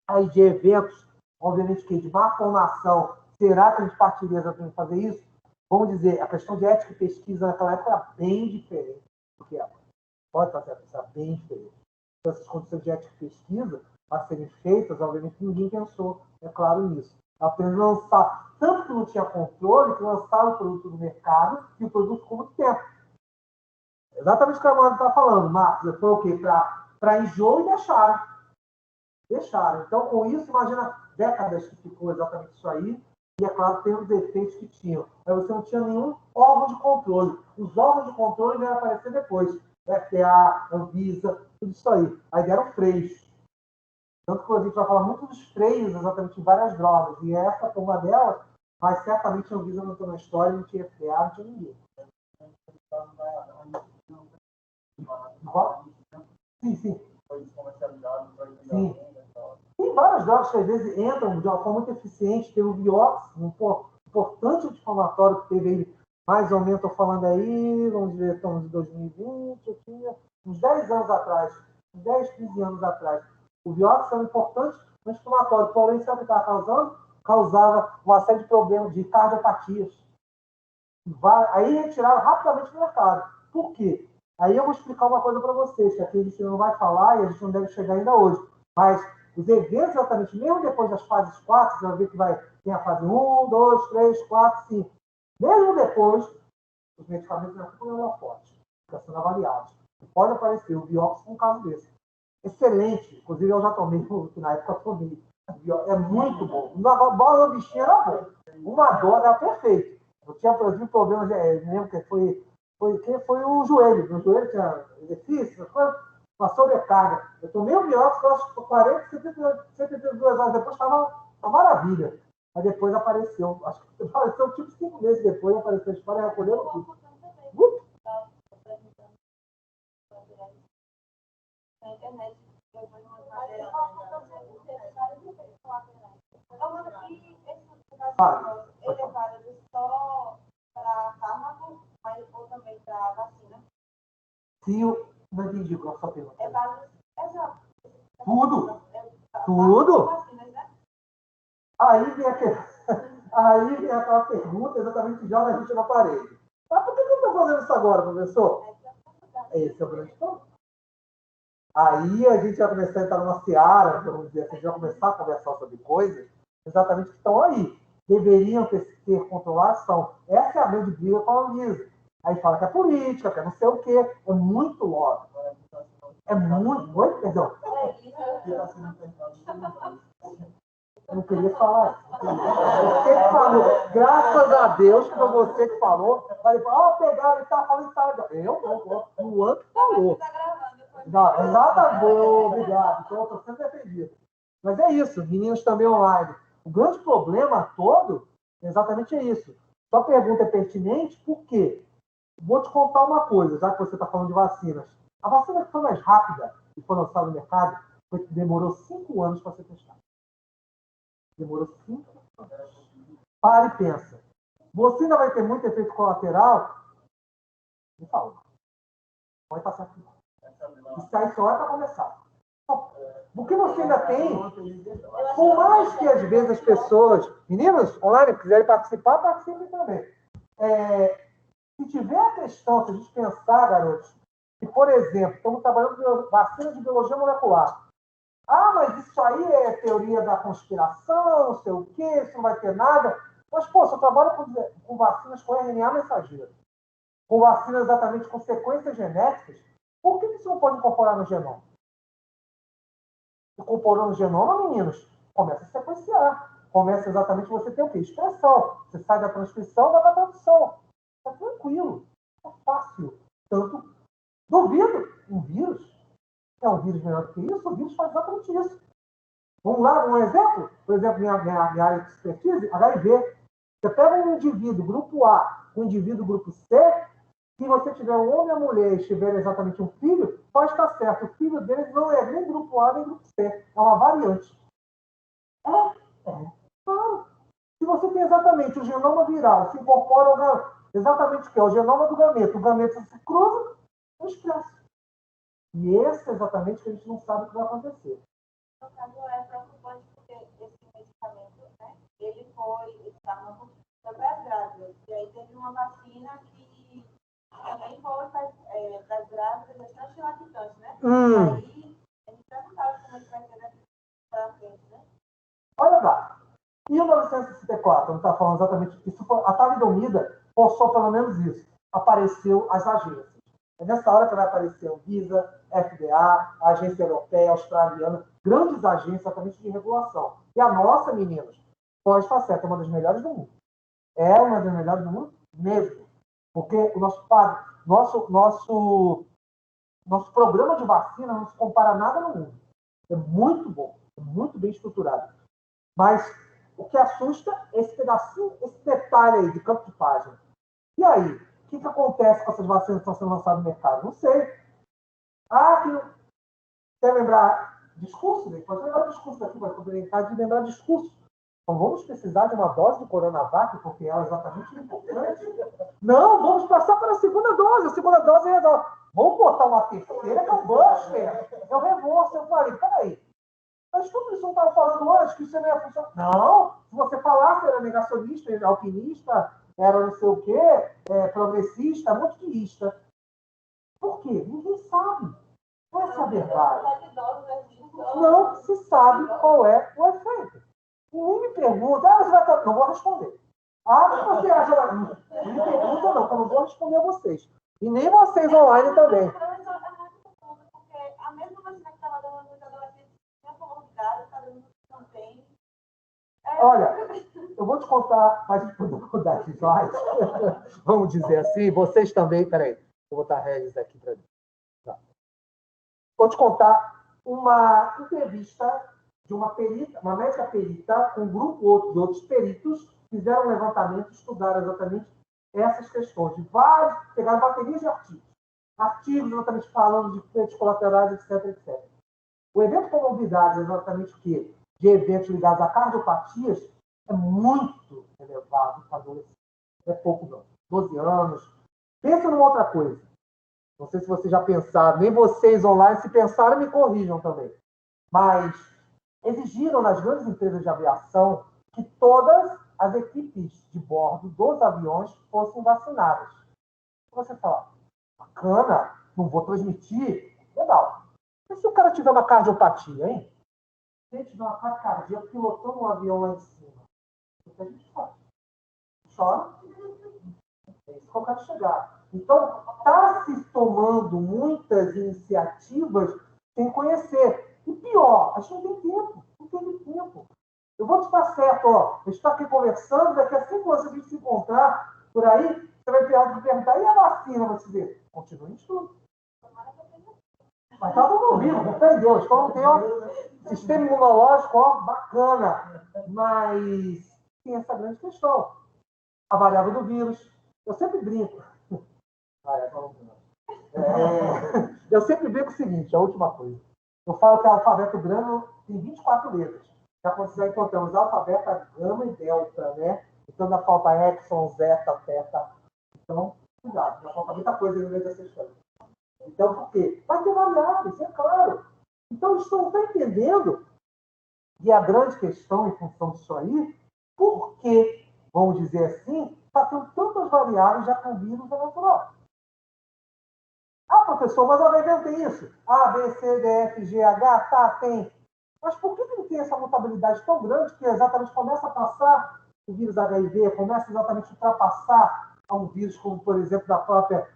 aí de eventos, obviamente que de má formação, será que a gente partiria exatamente fazer isso? Vamos dizer, a questão de ética e pesquisa naquela época era bem diferente do que é agora. Pode fazer, era bem diferente. Então, essas condições de ética e pesquisa a serem feitas, obviamente ninguém pensou, é claro, nisso. Apenas lançar, tanto que não tinha controle, que lançaram o produto no mercado e o produto ficou muito tempo. Exatamente o que a Amanda está falando, Marcos. Foi o quê? Para enjoo e deixaram. Então, com isso, imagina décadas que ficou exatamente isso aí, e, é claro, tem os efeitos que tinham. Aí você não tinha nenhum órgão de controle. Os órgãos de controle vieram aparecer depois. FDA, Anvisa, tudo isso aí. Aí deram freios. Tanto que a gente vai falar muito dos freios exatamente em várias drogas. E essa foi uma delas, mas certamente a Anvisa não entrou na história, não tinha FDA, não tinha ninguém. Sim, sim. Foi comercializado, Sim. Tem várias drogas que às vezes entram de uma forma muito eficiente. Tem o Vioxx, um importante anti-inflamatório que teve aí, mais ou menos, estou falando aí, vamos ver, estamos em 2020, eu tinha uns 10 anos atrás, uns 10, 15 anos atrás. O Vioxx é um importante anti-inflamatório, porém, sabe o que estava causando? Causava uma série de problemas de cardiopatias. Aí retiraram rapidamente do mercado. Por quê? Aí eu vou explicar uma coisa para vocês, que aqui a gente não vai falar e a gente não deve chegar ainda hoje. Mas os eventos, exatamente, mesmo depois das fases 4, você vai ver que tem a fase 1, 2, 3, 4, 5. Mesmo depois, os medicamentos já ficam lá forte, estão sendo avaliados. Pode aparecer o Vioxx um caso desse. Excelente. Inclusive, eu já tomei, na época eu tomei. É muito bom. Uma bola no bichinho era bom. Uma dose era perfeito. Eu tive problemas, lembro que foi o joelho. Meu joelho tinha exercício, uma sobrecarga. Eu tomei o Vioxx, eu acho que 40, 72 horas depois estava uma maravilha. Aí depois apareceu, acho que apareceu tipo 5 meses depois, apareceu a história, recolheu tudo. Na internet, ele é válido só para fármaco, mas ou também para vacina. Sim, não entendi qual a sua pergunta. É válido, Tudo. Vacinas, né? Aí vem aquela pergunta exatamente que joga a gente na parede. Mas por que eu estou fazendo isso agora, professor? Esse é o grande ponto. Aí a gente vai começar a entrar numa seara, vamos dizer assim, a gente vai começar a conversar sobre coisas exatamente que estão aí. Deveriam ter controlação. Essa é a grande briga com a Anvisa. Aí fala que é política, que é não sei o quê. É muito lógico. É muito. Oi? Perdão. Eu não queria falar isso. Você que falou. Graças a Deus que foi você que falou. Aí falou, pegaram e tá falando que tá. Eu não, o Luan que falou. Nada bom, obrigado. Então, eu estou sempre defendido. Mas é isso, meninos também online. O grande problema todo, exatamente é isso. Sua pergunta é pertinente, por quê? Vou te contar uma coisa, já que você está falando de vacinas. A vacina que foi mais rápida e foi lançada no mercado, demorou 5 anos para ser testada. Demorou 5 anos. Para e pensa. Você ainda vai ter muito efeito colateral? Me fala. Pode passar aqui. Isso aí só é para começar. Porque você ainda tem, por mais que às vezes as pessoas, meninos online, quiserem participar, participem também. Se tiver a questão, se a gente pensar, garotos, que, por exemplo, estamos trabalhando com vacina de biologia molecular. Ah, mas isso aí é teoria da conspiração, não sei o quê, isso não vai ter nada. Mas, pô, se eu trabalho com vacinas com RNA mensageiro, com vacinas exatamente com sequências genéticas, por que isso não pode incorporar no genoma? Incorporou no genoma, meninos, começa a sequenciar. Começa exatamente você ter o quê? Expressão. Você sai da transcrição, vai para a tradução. É tranquilo. É fácil. Tanto, duvido, um vírus. É um vírus melhor do que isso? O vírus faz exatamente isso. Vamos lá, um exemplo? Por exemplo, minha área de expertise, HIV. Você pega um indivíduo grupo A, um indivíduo grupo C, se você tiver um homem e uma mulher e tiver exatamente um filho, pode estar certo. O filho deles não é nem grupo A, nem grupo C. É uma variante. Claro. Se você tem exatamente o genoma viral, se incorpora exatamente o que é o genoma do gameto. O gameto se cruza, é expresso. E esse é exatamente que a gente não sabe o que vai acontecer. No caso, é preocupante porque esse medicamento, né, ele foi para as grávidas. E aí teve uma vacina que também foi para as grávidas, gestantes e lactantes, né? Aí a gente perguntava como é que vai ser daqui para frente, né? Olha lá. Em 1964, não está falando exatamente isso, a talidomida forçou pelo menos isso. Apareceu as agências. É nessa hora que vai aparecer a Anvisa, FDA, a Agência Europeia, Australiana, grandes agências exatamente de regulação. E a nossa, meninos, pode estar certo, é uma das melhores do mundo. É uma das melhores do mundo mesmo. Porque o nosso programa de vacina não se compara a nada no mundo. É muito bom, é muito bem estruturado. Mas o que assusta é esse pedacinho, esse detalhe aí de campo de página. E aí? O que acontece com essas vacinas que estão sendo lançadas no mercado? Não sei. Ah, quer lembrar discurso? Né? Pode lembrar discurso daqui, vai brincar de lembrar discurso. Então, vamos precisar de uma dose de Coronavac, porque ela é exatamente importante. Não, vamos passar para a segunda dose. A segunda dose é a vamos botar uma terceira, que é o booster. É o reforço. Eu falei, peraí. Mas tudo isso não estava falando antes, que isso não ia funcionar. Não, se você falasse, era negacionista, era alpinista, era não sei o quê, progressista, montequista. Por quê? Ninguém sabe. Essa é a verdade. Não se sabe qual é o efeito. Ninguém me pergunta, você vai estar... Não vou responder. Que você acha... Não me pergunta, não, que eu não vou responder a vocês. E nem vocês online também. Porque a mesma vacina que estava dando nos adolescentes tinha comorbidade, está dando também. Olha, eu vou te contar, mas quando eu vou dar slide, vamos dizer assim, vocês também, peraí, vou botar Regis aqui para mim. Tá. Vou te contar uma entrevista de uma perita, uma médica perita, com um grupo de outros peritos, fizeram um levantamento e estudaram exatamente essas questões. De vários, pegaram baterias de artigos. Artigos exatamente falando de efeitos colaterais, etc, etc. O evento comorbidade, exatamente o quê? De eventos ligados a cardiopatias, é muito elevado para adolescentes. É pouco, não. 12 anos. Pensa numa outra coisa. Não sei se vocês já pensaram, nem vocês online, se pensaram, me corrijam também. Mas exigiram nas grandes empresas de aviação que todas as equipes de bordo dos aviões fossem vacinadas. Você fala, bacana, não vou transmitir, legal. E se o cara tiver uma cardiopatia, hein? Se ele tiver uma ataque cardíaco pilotando um avião lá em cima, o que a gente faz? Chora. É isso que eu quero chegar. Então, está se tomando muitas iniciativas sem conhecer. E pior, a gente não tem tempo. Não tem tempo. Eu vou te dar certo, ó. A gente está aqui conversando, daqui a 5 anos a gente se encontrar por aí, você vai ter algo de perguntar, e a vacina, você dizer? Continua em estudo. Mas está todo vivo, com fé em Deus. Então tem um sistema imunológico, ó, bacana. Mas tem essa grande questão. A variável do vírus. Eu sempre brinco. Eu sempre brinco o seguinte, a última coisa. Eu falo que o alfabeto grego tem 24 letras. Já consegue encontrar os alfabetos gama e delta, né? Então ainda falta epsilon, zeta, teta. Então, cuidado, já falta muita coisa no meio dessa história. Então, por quê? Vai ter variáveis, é claro. Então, eles não estão entendendo. E a grande questão, em função disso aí, por que, vamos dizer assim, está tendo tantas variáveis já que o vírus é natural? Professor, mas o HIV tem isso? A, B, C, D, F, G, H, tá, tem. Mas por que ele tem essa mutabilidade tão grande que exatamente começa a passar o vírus HIV, começa exatamente a ultrapassar a um vírus como, por exemplo, da própria...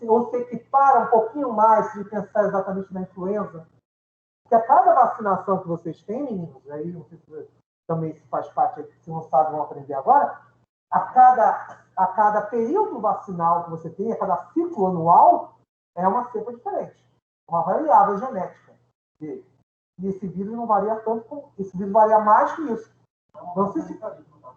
ou se equipara um pouquinho mais de pensar exatamente na influenza? Porque a cada vacinação que vocês têm, meninos, aí não sei se também se faz parte, se não sabe, vão aprender agora, a cada período vacinal que você tem, a cada ciclo anual, é uma cepa diferente. Uma variável genética dele. E esse vírus não varia tanto, esse vírus varia mais que isso. Não sei se...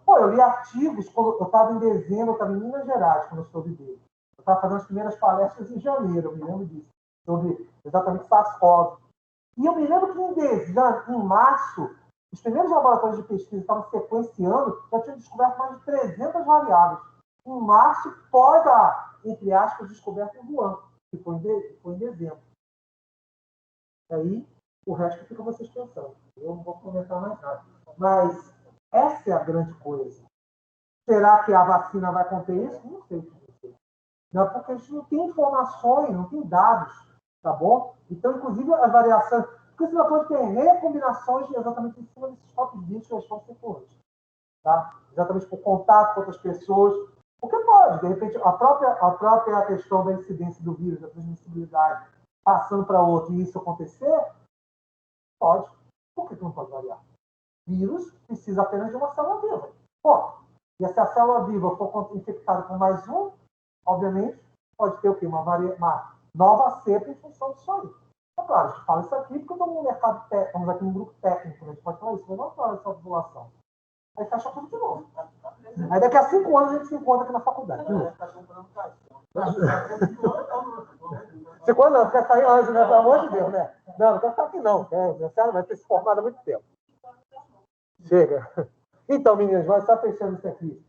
eu li artigos, quando eu estava em dezembro, eu estava em Minas Gerais, quando eu soube dele. Eu estava fazendo as primeiras palestras em janeiro, eu me lembro disso. Sobre exatamente SARS-CoV. E eu me lembro que em março, os primeiros laboratórios de pesquisa estavam sequenciando, já tinham descoberto mais de 300 variáveis. Em março, pós a, entre aspas, descoberta em Wuhan, que foi em dezembro. Aí, o resto fica vocês pensando. Eu não vou comentar mais nada. Mas essa é a grande coisa. Será que a vacina vai conter isso? Não sei o que dizer. Não, porque a gente não tem informações, não tem dados, tá bom? Então, inclusive, as variações... Porque você pode ter recombinações exatamente em cima desses próprios vírus que estão circulantes. Tá? Exatamente por contato com outras pessoas. Porque pode, de repente, a própria questão da incidência do vírus, da transmissibilidade, passando para outro e isso acontecer, pode. Por que não pode variar? Vírus precisa apenas de uma célula viva. Pô, e se a célula viva for infectada com mais um, obviamente, pode ter o quê? Uma nova cepa em função disso aí. É claro, a gente fala isso aqui porque estamos no mercado técnico, estamos aqui no grupo técnico, né? A gente pode falar isso, mas não fala essa população. Aí fecha tudo de novo. Aí daqui a 5 anos a gente se encontra aqui na faculdade. 5 anos não quer sair antes, né? Pelo amor de Deus, né? Não quer ficar aqui, não. A senhora vai ter se formado há muito tempo. Chega. Então, meninas, vai estar fechando isso aqui.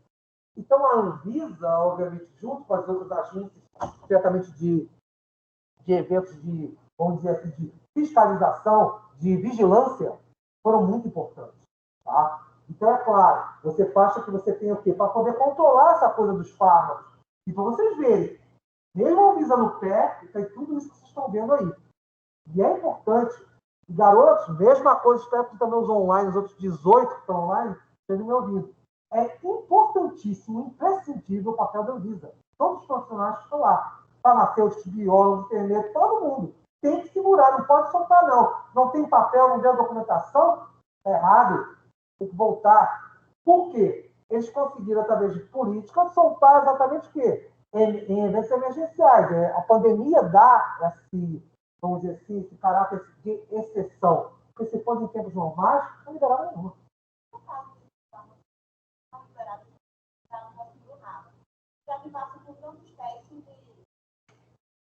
Então, a Anvisa, obviamente, junto com as outras agências, certamente de eventos de, vamos dizer assim, de fiscalização, de vigilância, foram muito importantes. Tá? Então, é claro, você acha que você tem o quê? Para poder controlar essa coisa dos fármacos. E para vocês verem, mesmo a Anvisa no pé, tem tudo isso que vocês estão vendo aí. E é importante. E, garotos, mesma coisa, espero que também os online, os outros 18 que estão online, estejam me ouvindo. É importantíssimo, imprescindível o papel da Anvisa. Todos os profissionais que estão lá. Farmacêuticos, biólogos, enfermeiros, todo mundo. Tem que segurar, não pode soltar, não. Não tem papel, não deu documentação, é errado. Tem que voltar. Por quê? Eles conseguiram, através de política, soltar exatamente o quê? Em eventos emergenciais. A pandemia dá esse, vamos dizer assim, esse caráter de exceção. Porque se fosse em tempos normais, não liberava nenhuma.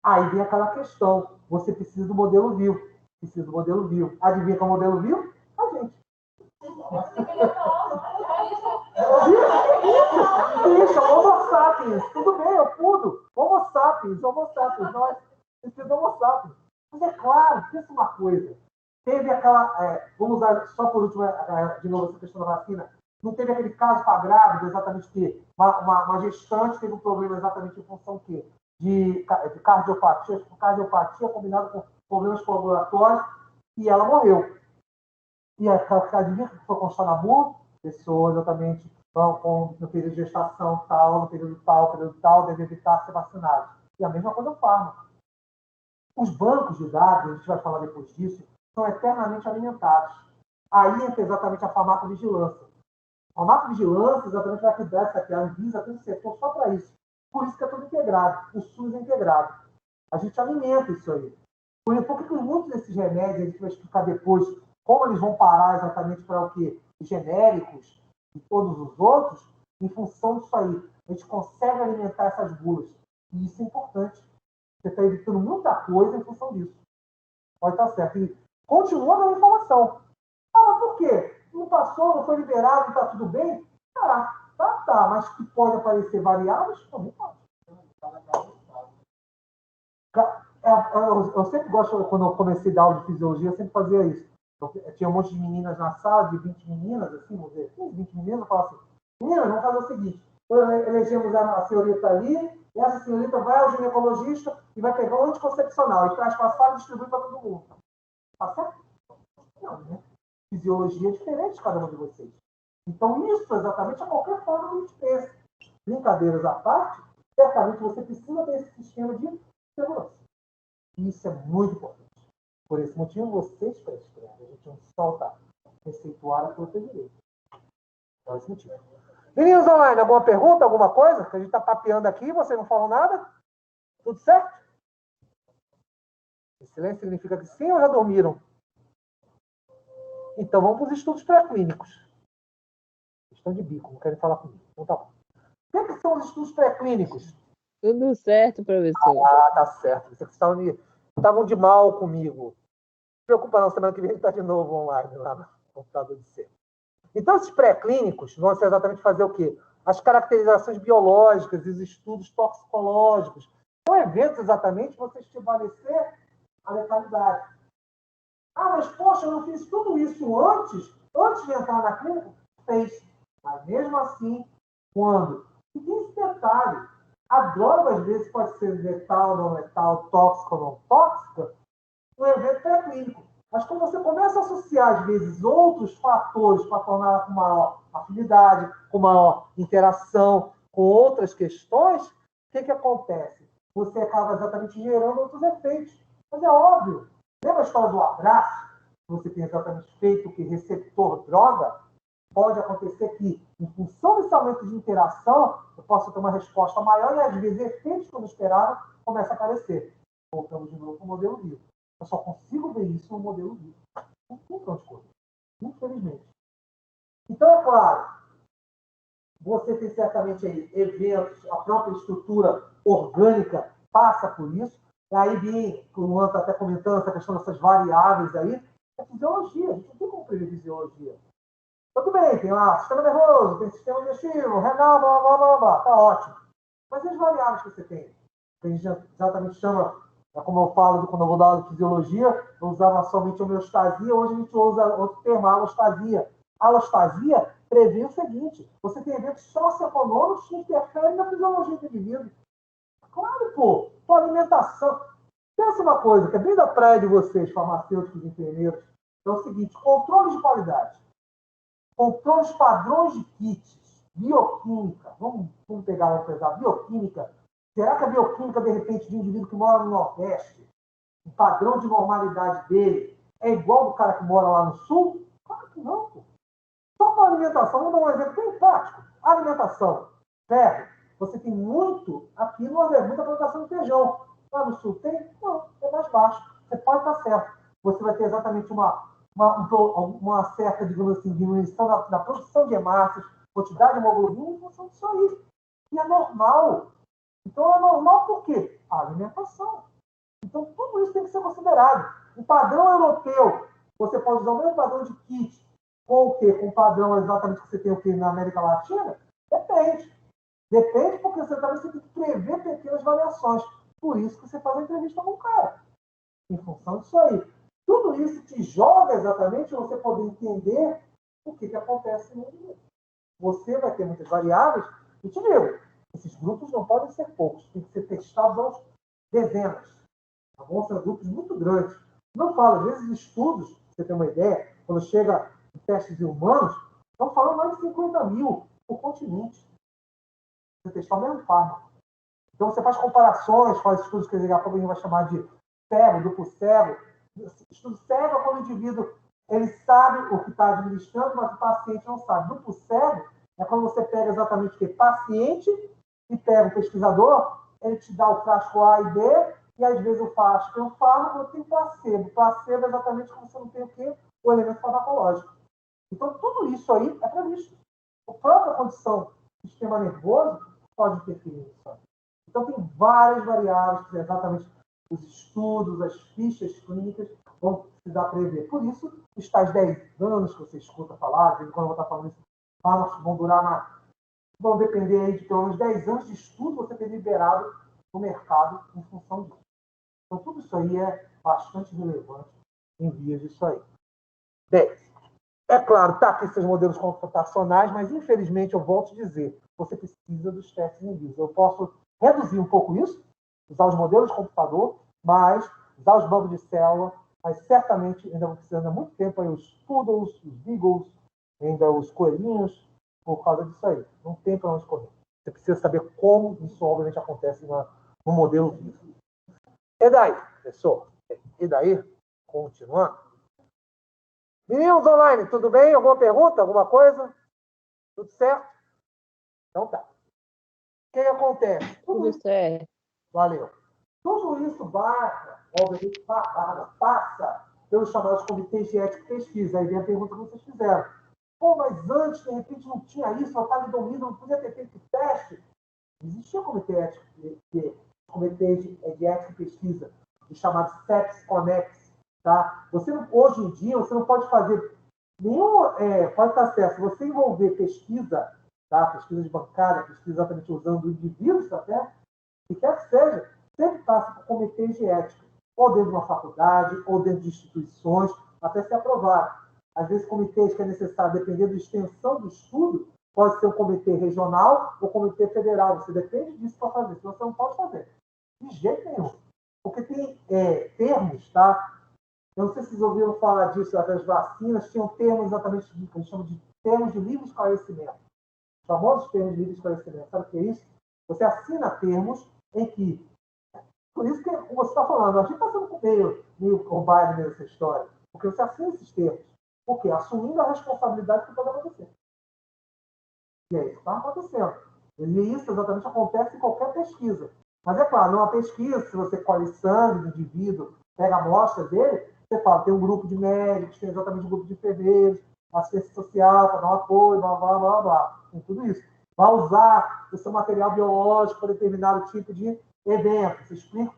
Aí vem aquela questão. Você precisa do modelo vivo. Precisa do modelo vivo. Adivinha qual é o modelo vivo? A gente. Deixa, Homo sapiens. Tudo bem, eu pudo. Homo sapiens. Nós precisamos do Homo sapiens. Mas é claro, pensa uma coisa. Teve aquela... vamos usar só por último, de novo, essa questão da vacina. Não teve aquele caso para grávida, exatamente que uma gestante teve um problema exatamente em função do quê? De cardiopatia combinado com problemas coagulatórios, e ela morreu. E adivinha que foi constar na bula? Pessoa exatamente no período de gestação tal, no período tal, deve evitar ser vacinado. E a mesma coisa o fármaco. Os bancos de dados, a gente vai falar depois disso, são eternamente alimentados. Aí entra exatamente a farmacovigilância. A farmacovigilância exatamente vai cuidar dessa aqui. A Anvisa tem um setor só para isso. Por isso que é tudo integrado. O SUS é integrado. A gente alimenta isso aí. Por que muitos desses remédios, a gente vai explicar depois como eles vão parar exatamente para o quê? Os genéricos e todos os outros, em função disso aí. A gente consegue alimentar essas bulas. E isso é importante. Você está evitando muita coisa em função disso. Pode estar certo. E continua dando informação. Ah, mas por quê? Não passou, não foi liberado, está tudo bem? Tá. Mas que pode aparecer variáveis? Também pode. Eu sempre gosto, quando eu comecei a dar aula de fisiologia, eu sempre fazia isso. Eu tinha um monte de meninas na sala, de 20 meninas, assim, vamos dizer, 20 meninas, eu falava assim, meninas, vamos fazer o seguinte, elegemos a senhorita ali, e essa senhorita vai ao ginecologista e vai pegar um anticoncepcional, e traz para a sala e distribui para todo mundo. Tá certo? Não, né? Fisiologia é diferente de cada um de vocês. Então, isso exatamente é qualquer forma que a gente pensa. Brincadeiras à parte, certamente você precisa ter esse sistema de segurança. E isso é muito importante. Por esse motivo, vocês prescrevem. A gente não solta receituária para o seu direito. Por esse motivo. Meninos online, alguma pergunta, alguma coisa? Que a gente está papeando aqui, vocês não falam nada? Tudo certo? Esse silêncio significa que sim ou já dormiram? Então, vamos para os estudos pré-clínicos. Estão de bico, não querem falar comigo. Então, tá bom. O que são os estudos pré-clínicos? Tudo certo, professor. Ah, tá certo. Vocês estavam de mal comigo. Não se preocupa não, semana que vem a gente está de novo online lá no computador de ser. Então, esses pré-clínicos vão ser exatamente fazer o quê? As caracterizações biológicas e os estudos toxicológicos. São eventos exatamente para você estabelecer a letalidade. Ah, mas poxa, eu não fiz tudo isso antes de entrar na clínica? Fez. Mas mesmo assim, quando? E tem esse detalhe. A droga, às vezes, pode ser letal, não letal, tóxica ou não tóxica, no evento pré-clínico. Mas quando você começa a associar, às vezes, outros fatores para torná-la com maior afinidade, com maior interação, com outras questões, o que acontece? Você acaba exatamente gerando outros efeitos. Mas é óbvio. Lembra a história do abraço? Você tem exatamente feito que receptor droga? Pode acontecer que, em função desse aumento de interação, eu possa ter uma resposta maior e, às vezes, efeitos que eu não esperava começam a aparecer. Voltamos de novo para o modelo vivo. Eu só consigo ver isso no modelo vivo. Não tem pra onde correr. Infelizmente. Então, é claro, você tem certamente aí eventos, a própria estrutura orgânica passa por isso. E aí, Bim, o Luan está até comentando essa questão dessas variáveis aí, é fisiologia, a gente não tem como prever fisiologia. Tudo bem, tem lá sistema nervoso, tem sistema digestivo, renal, blá, blá, blá, blá, tá ótimo. Mas e as variáveis que você tem? Que a gente exatamente chama, como eu falo quando eu vou dar aula de fisiologia, eu usava somente homeostasia, hoje a gente usa outro termo, alostasia. Alostasia prevê o seguinte, você tem eventos socioeconômicos que interferem na fisiologia do indivíduo. Claro, pô, tua alimentação. Pensa uma coisa, que é bem da praia de vocês, farmacêuticos e enfermeiros, é o seguinte, controle de qualidade. Controle os padrões de kits, bioquímica, vamos pegar uma coisa, bioquímica. Será que a bioquímica, de repente, de um indivíduo que mora no Nordeste, o padrão de normalidade dele é igual do cara que mora lá no Sul? Claro que não, pô. Só para a alimentação, vamos dar um exemplo bem prático. Alimentação, ferro. Você tem muito aqui no Nordeste, muita plantação de feijão. Lá no Sul tem? Não, é mais baixo. Você pode estar certo. Você vai ter exatamente uma certa, digamos assim, diminuição na produção de hemácias, quantidade de hemoglobina em função disso aí. E é normal. Então é normal por quê? A alimentação. Então tudo isso tem que ser considerado. O padrão europeu, você pode usar o mesmo padrão de kit com o quê? Com o padrão exatamente que você tem o quê na América Latina? Depende. Depende porque você também tem que prever pequenas variações. Por isso que você faz a entrevista com o cara. Em função disso aí. Tudo isso te joga exatamente você poder entender o que acontece no indivíduo. Você vai ter muitas variáveis. E te digo, esses grupos não podem ser poucos. Tem que ser testados aos dezenas. Tá bom? São grupos muito grandes. Não falo, às vezes, estudos, pra você ter uma ideia, quando chega em testes em humanos, estão falando mais de 50 mil por continente. Você testar o mesmo fármaco. Então, você faz comparações, faz estudos que daqui a pouco a gente vai chamar de cego, duplo cego. Estudo cego é quando o indivíduo ele sabe o que está administrando, mas o paciente não sabe. Duplo cego é quando você pega exatamente o que? Paciente e pega o pesquisador, ele te dá o frasco A e B, e às vezes o frasco tem o fármaco, outro tem placebo. Placebo é exatamente quando você não tem o quê? O elemento farmacológico. Então, tudo isso aí é previsto. A própria condição do sistema nervoso pode interferir nisso. Então, tem várias variáveis que exatamente os estudos, as fichas clínicas vão precisar prever. Por isso, os tais 10 anos que você escuta falar, quando eu vou estar falando isso, fármacos vão durar vão depender aí de pelo menos 10 anos de estudo você ter liberado no mercado em função disso. Então, tudo isso aí é bastante relevante em vias disso aí. 10. É claro, tá aqui esses modelos computacionais, mas infelizmente eu volto a dizer, você precisa dos testes em vivo. Eu posso reduzir um pouco isso, usar os modelos de computador, mas usar os bancos de célula, mas certamente ainda vou precisar muito tempo aí os poodles, os beagles, ainda os coelhinhos, por causa disso aí. Não tem para onde correr. Você precisa saber como isso obviamente acontece no modelo vivo. E daí, professor? E daí? Continuando. Meninos online, tudo bem? Alguma pergunta? Alguma coisa? Tudo certo? Então tá. O que acontece? Tudo certo. Valeu. Tudo isso obviamente, passa pelos chamados comitês de ética e pesquisa. Aí vem a pergunta que vocês fizeram. Pô, mas antes, de repente, não tinha isso, só estava domínio, não podia ter feito teste. Existia comitês de ética e pesquisa, os chamados CEPS Connex. Tá? Hoje em dia, você não pode fazer nenhum. Pode estar certo, se você envolver pesquisa, tá? Pesquisa de bancária, pesquisa exatamente usando indivíduos até, o que quer que seja, sempre passa por comitês de ética, ou dentro de uma faculdade, ou dentro de instituições, até se aprovar. Às vezes, comitês que é necessário, dependendo da extensão do estudo, pode ser um comitê regional ou comitê federal. Você depende disso para fazer, senão você não pode fazer. De jeito nenhum. Porque tem termos, tá? Eu não sei se vocês ouviram falar disso, das vacinas, tinham termos exatamente que a gente chama de termos de livre esclarecimento. Os famosos termos de livre esclarecimento. Sabe o que é isso? Você assina termos em que... Por isso que, como você está falando, a gente está sendo meio combate nessa história. Porque você assina esses termos. Por quê? Assumindo a responsabilidade que pode acontecer. E é isso que está acontecendo. E isso exatamente acontece em qualquer pesquisa. Mas é claro, numa pesquisa, se você colhe sangue do indivíduo, pega a amostra dele, você fala, tem um grupo de médicos, tem exatamente um grupo de enfermeiros, assistência social para dar um apoio, blá, blá, blá, blá. Tem tudo isso. Vai usar o seu material biológico para determinado tipo de Evento, você explica,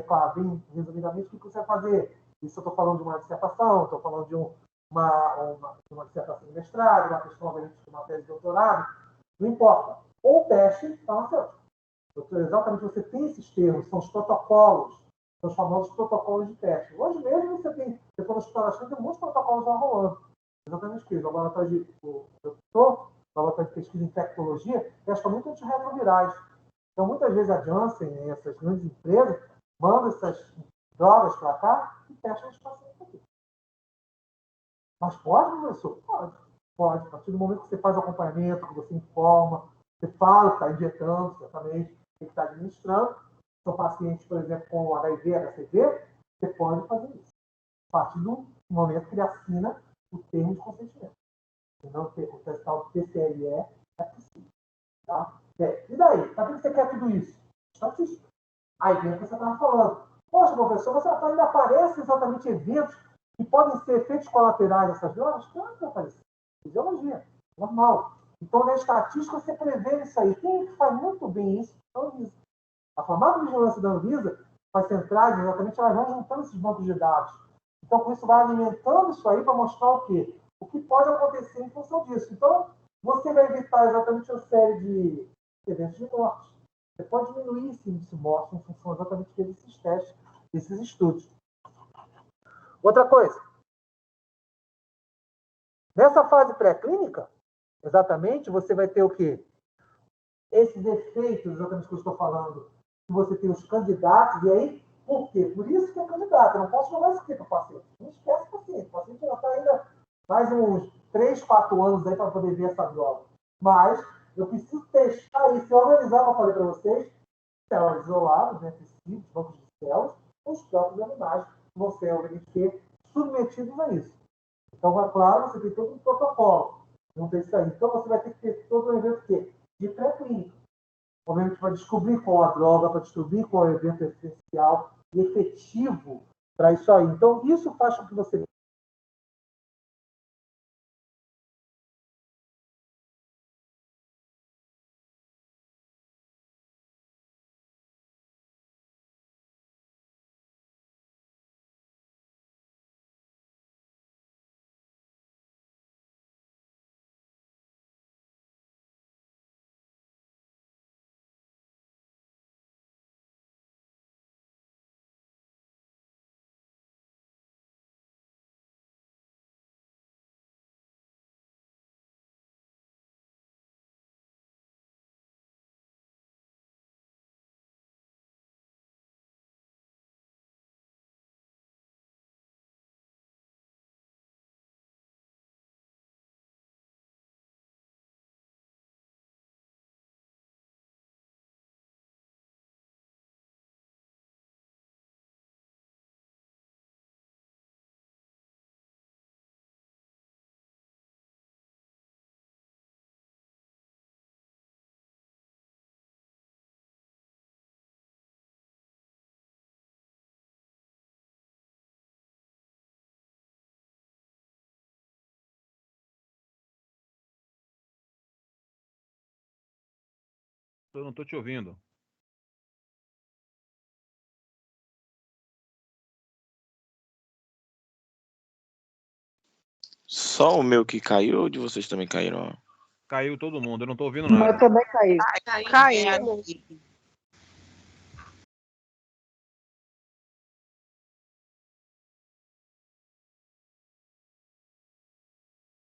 claro, bem resumidamente, o que você vai fazer. Isso eu estou falando de uma dissertação, estou falando de uma dissertação de mestrado, uma questão de uma tese de doutorado, não importa. Ou teste farmacêutico. Exatamente, você tem esses termos, são os protocolos, são os famosos protocolos de teste. Hoje mesmo você for no hospital, tem muitos protocolos lá rolando. Exatamente isso. O laboratório de pesquisa em infectologia, testa muito antirretrovirais. Então, muitas vezes a Janssen, essas grandes empresas, mandam essas drogas para cá e testam os pacientes aqui. Mas pode, professor? Pode. Pode. A partir do momento que você faz o acompanhamento, que você informa, você fala que está injetando, certamente, que está administrando. São pacientes, por exemplo, com HIV, HCV, você pode fazer isso. A partir do momento que ele assina o termo de consentimento. Senão, o tal do TCLE é possível. Tá? E daí? Para que você quer tudo isso? Estatística. Aí vem o que você estava falando. Poxa, professor, você ainda aparece exatamente eventos que podem ser efeitos colaterais dessas drogas? Claro que vai aparecer. Fisiologia. Normal. Então, na estatística, você prevê isso aí. Quem faz muito bem isso é a Anvisa. A farmacovigilância da Anvisa faz centrais, exatamente, elas vão juntando esses bancos de dados. Então, com isso, vai alimentando isso aí para mostrar o quê? O que pode acontecer em função disso. Então, você vai evitar exatamente uma série de eventos de morte. Você pode diminuir esse índice de morte em função exatamente desses testes, desses estudos. Outra coisa. Nessa fase pré-clínica, exatamente, você vai ter o quê? Esses efeitos, exatamente que eu estou falando, que você tem os candidatos, e aí, por quê? Por isso que é candidato. Eu não posso jogar isso aqui para o paciente. Não esquece o paciente. O paciente já está ainda mais uns 3, 4 anos aí para poder ver essa droga. Mas eu preciso testar isso. Eu analisar, como eu falei para vocês, células isoladas, né, tecidos, bancos de células, os próprios animais que vão ser submetidos a isso. Então, é claro, você tem todo um protocolo. Não tem isso aí. Então, você vai ter que ter todo um evento de pré-clínico. Obviamente, para descobrir qual a droga, para descobrir qual é o evento essencial e efetivo para isso aí. Então, isso faz com que você Eu não estou te ouvindo. Só o meu que caiu ou de vocês também caíram? Caiu todo mundo, eu não estou ouvindo Mas nada. também caiu. Caiu.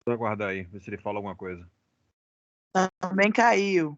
Vou aguardar aí, ver se ele fala alguma coisa. Também caiu.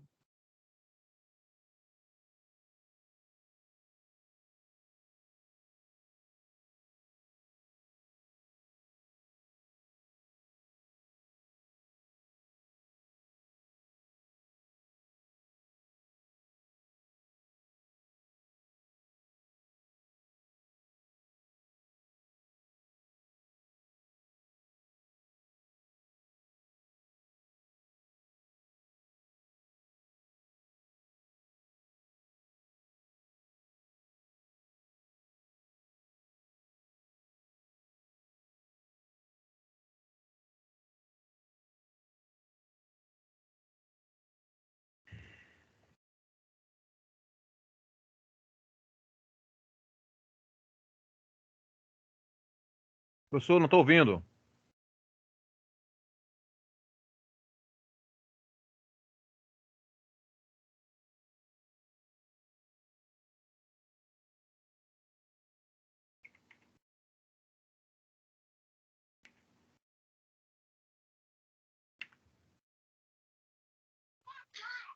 Professor, não estou ouvindo.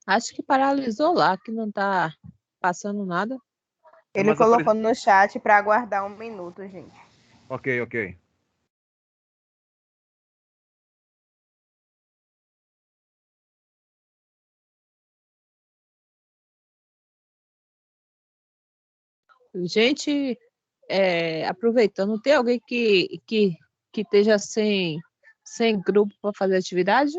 Acho que paralisou lá, que não tá passando nada. Ele Mas colocou no chat para aguardar 1 minuto, gente. Ok, ok. Gente, aproveitando, tem alguém que esteja sem grupo para fazer atividade?